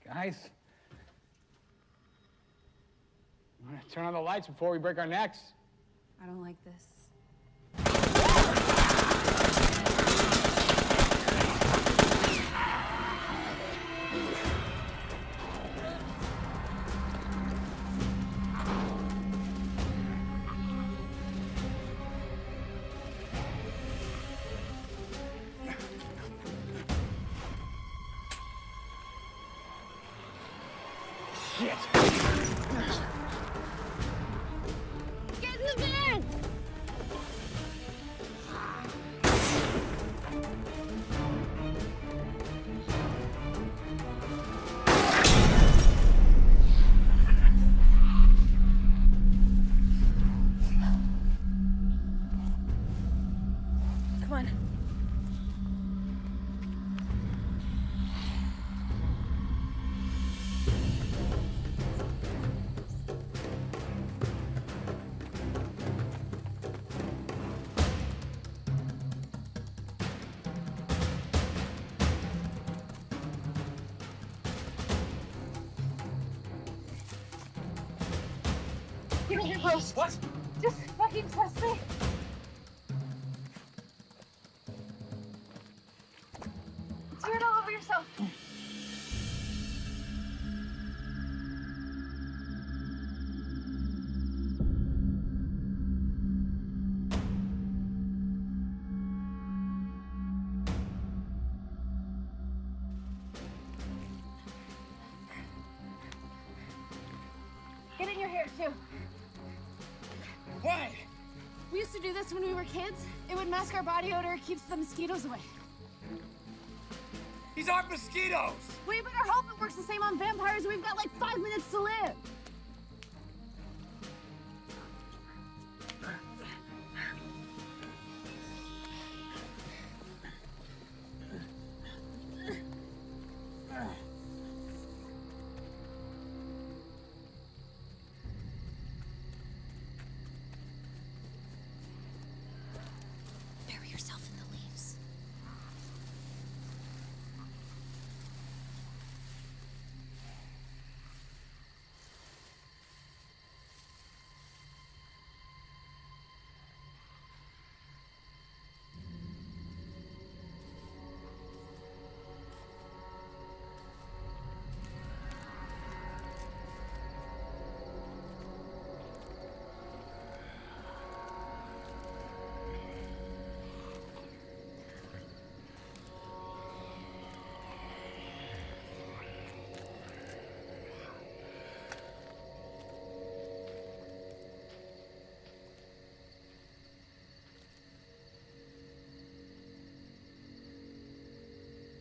Guys, I'm gonna turn on the lights before we break our necks.
I don't like this.
Shit!
Get in the van!
Come on.
Give me your clothes. What? Just fucking trust me. Tear it all over yourself. Get in your hair, too.
Why?
We used to do this when we were kids. It would mask our body odor, keeps the mosquitoes away.
These aren't mosquitoes!
We better hope it works the same on vampires. We've got like 5 minutes to live.
Bury yourself in the leaves.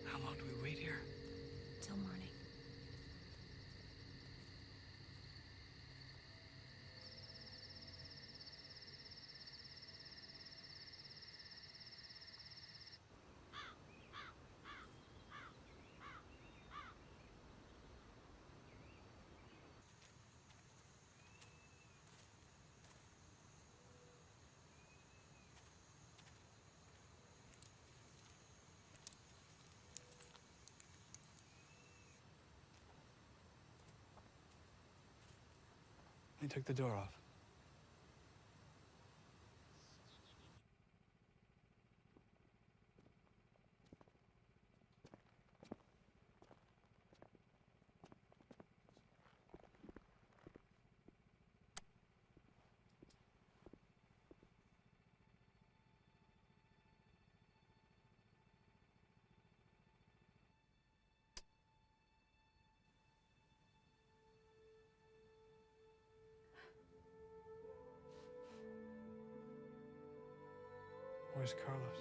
How long do we wait here?
Till morning.
They took the door off.
Where's Carlos?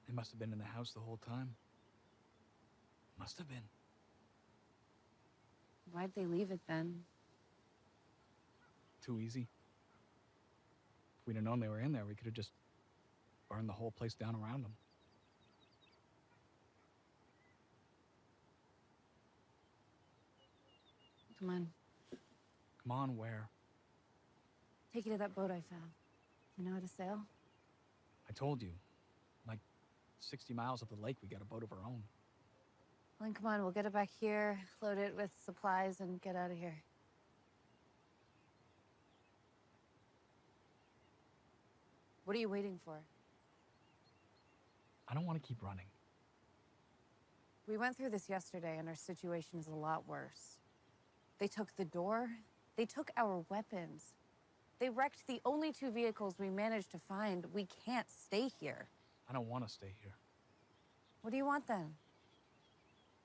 They must have been in the house the whole time. Must have been.
Why'd they leave it then?
Too easy. If we'd have known they were in there, we could have just burned the whole place down around them.
Come on.
Come on, where?
Take you to that boat I found. You know how to sail?
I told you. Like 60 miles up the lake, we got a boat of our own.
Well, then come on, we'll get it back here, load it with supplies, and get out of here. What are you waiting for?
I don't want to keep running.
We went through this yesterday, and our situation is a lot worse. They took the door. They took our weapons. They wrecked the only 2 vehicles we managed to find. We can't stay here.
I don't want to stay here.
What do you want then?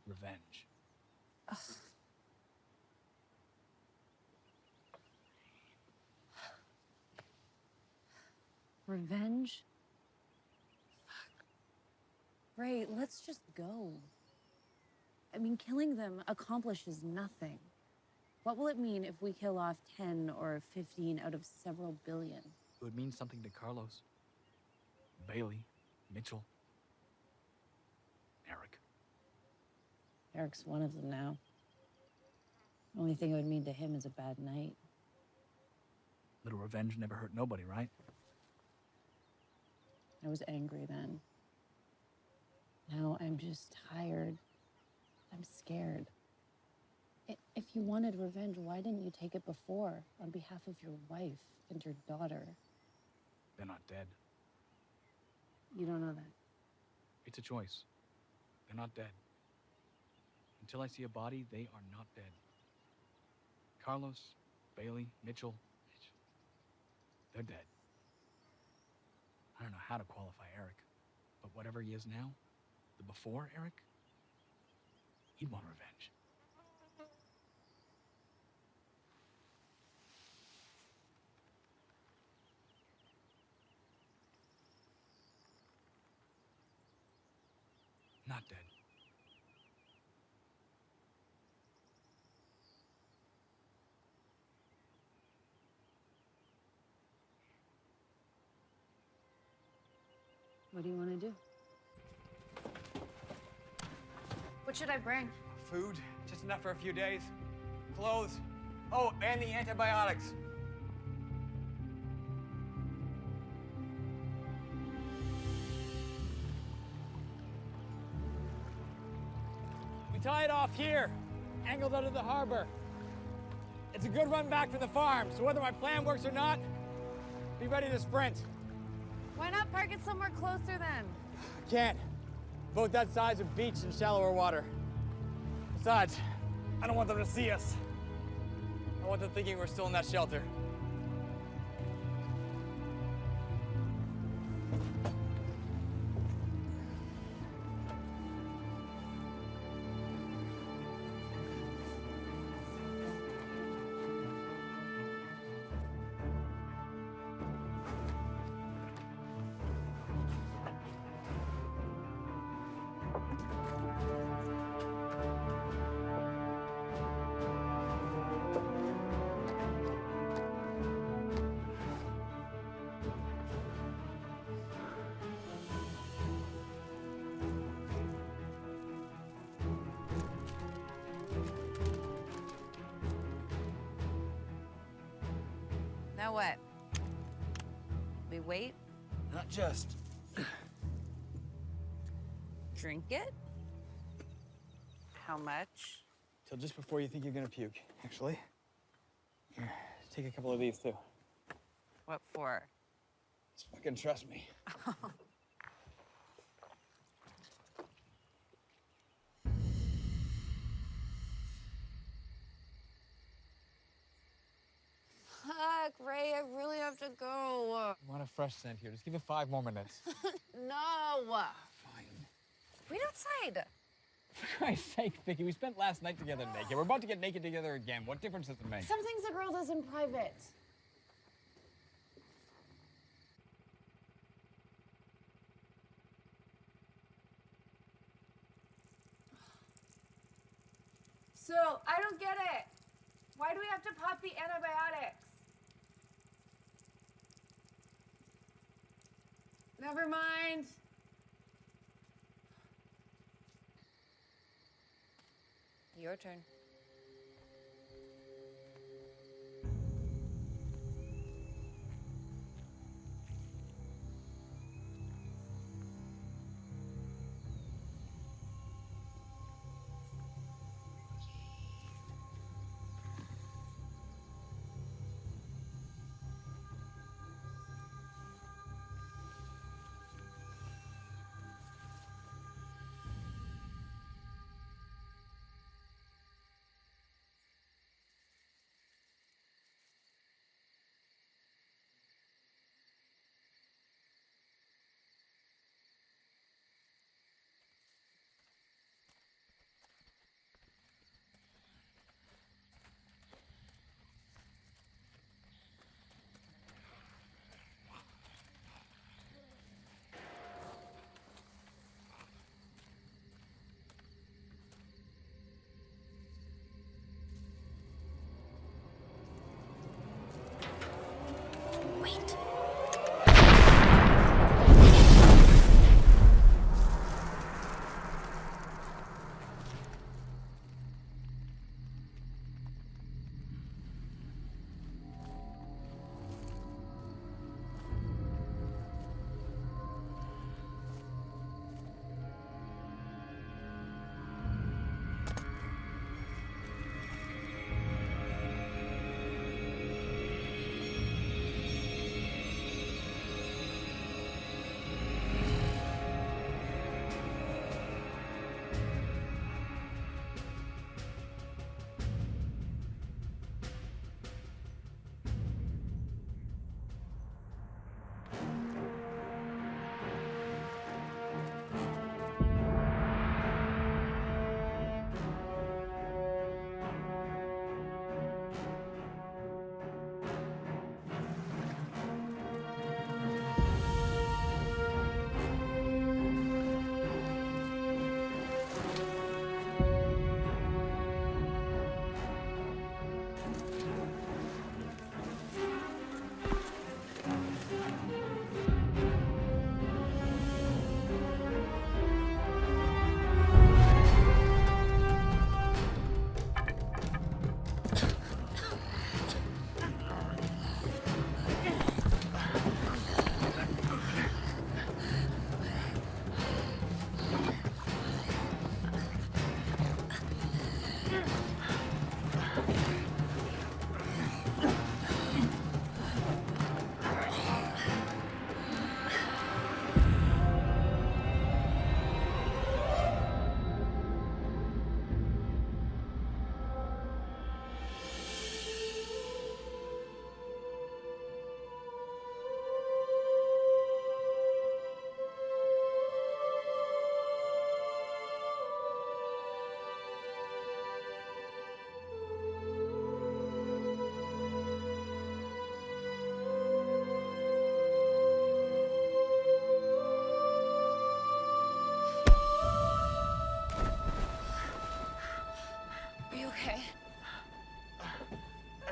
Revenge.
Ugh. Revenge? Fuck. Ray, let's just go. I mean, killing them accomplishes nothing. What will it mean if we kill off 10 or 15 out of several billion?
It would mean something to Carlos, Bailey, Mitchell, Eric.
Eric's one of them now. The only thing it would mean to him is a bad night.
Little revenge never hurt nobody, right?
I was angry then. Now I'm just tired. I'm scared. If you wanted revenge, why didn't you take it before, on behalf of your wife and your daughter?
They're not dead.
You don't know that.
It's a choice. They're not dead. Until I see a body, they are not dead. Carlos, Bailey, Mitchell, they're dead. I don't know how to qualify Eric, but whatever he is now, the before Eric, he'd want revenge. Not dead.
What do you want to do? What should I bring?
Food, just enough for a few days. Clothes. Oh, and the antibiotics.
We tie it off here, angled out of the harbor. It's a good run back from the farm, so whether my plan works or not, be ready to sprint.
Why not park it somewhere closer then?
Can't. Boat that size of beach in shallower water. Besides, I don't want them to see us. I want them thinking we're still in that shelter.
Now what? We wait?
Not just.
Drink it? How much?
Till just before you think you're gonna puke, actually. Here, take a couple of these too.
What for?
Just fucking trust me.
Fuck, Ray, I really have to go.
I want a fresh scent here. Just give it 5 more minutes.
No.
Fine.
Wait outside.
For Christ's sake, Vicky, we spent last night together naked. We're about to get naked together again. What difference does it make?
Some things a girl does in private. So, I don't get it. Why do we have to pop the antibiotics? Never mind.
Your turn.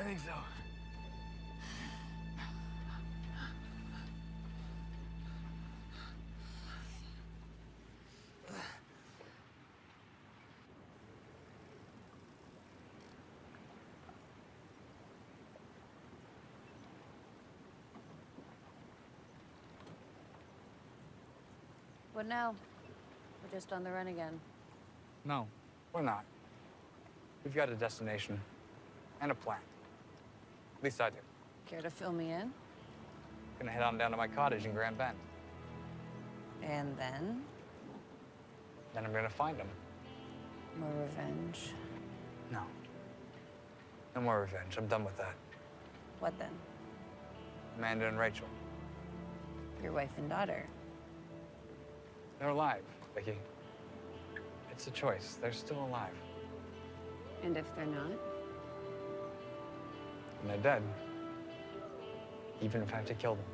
think so.
What now? We're just on the run again.
No, we're not. We've got a destination and a plan. least I do.
Care to fill me in?
Gonna head on down to my cottage in Grand Bend.
And then?
Then I'm gonna find them.
More revenge.
No. No more revenge. I'm done with that.
What then?
Amanda and Rachel.
Your wife and daughter.
They're alive, Vicky. It's a choice. They're still alive.
And if they're not?
And they're dead. Even if I have to kill them.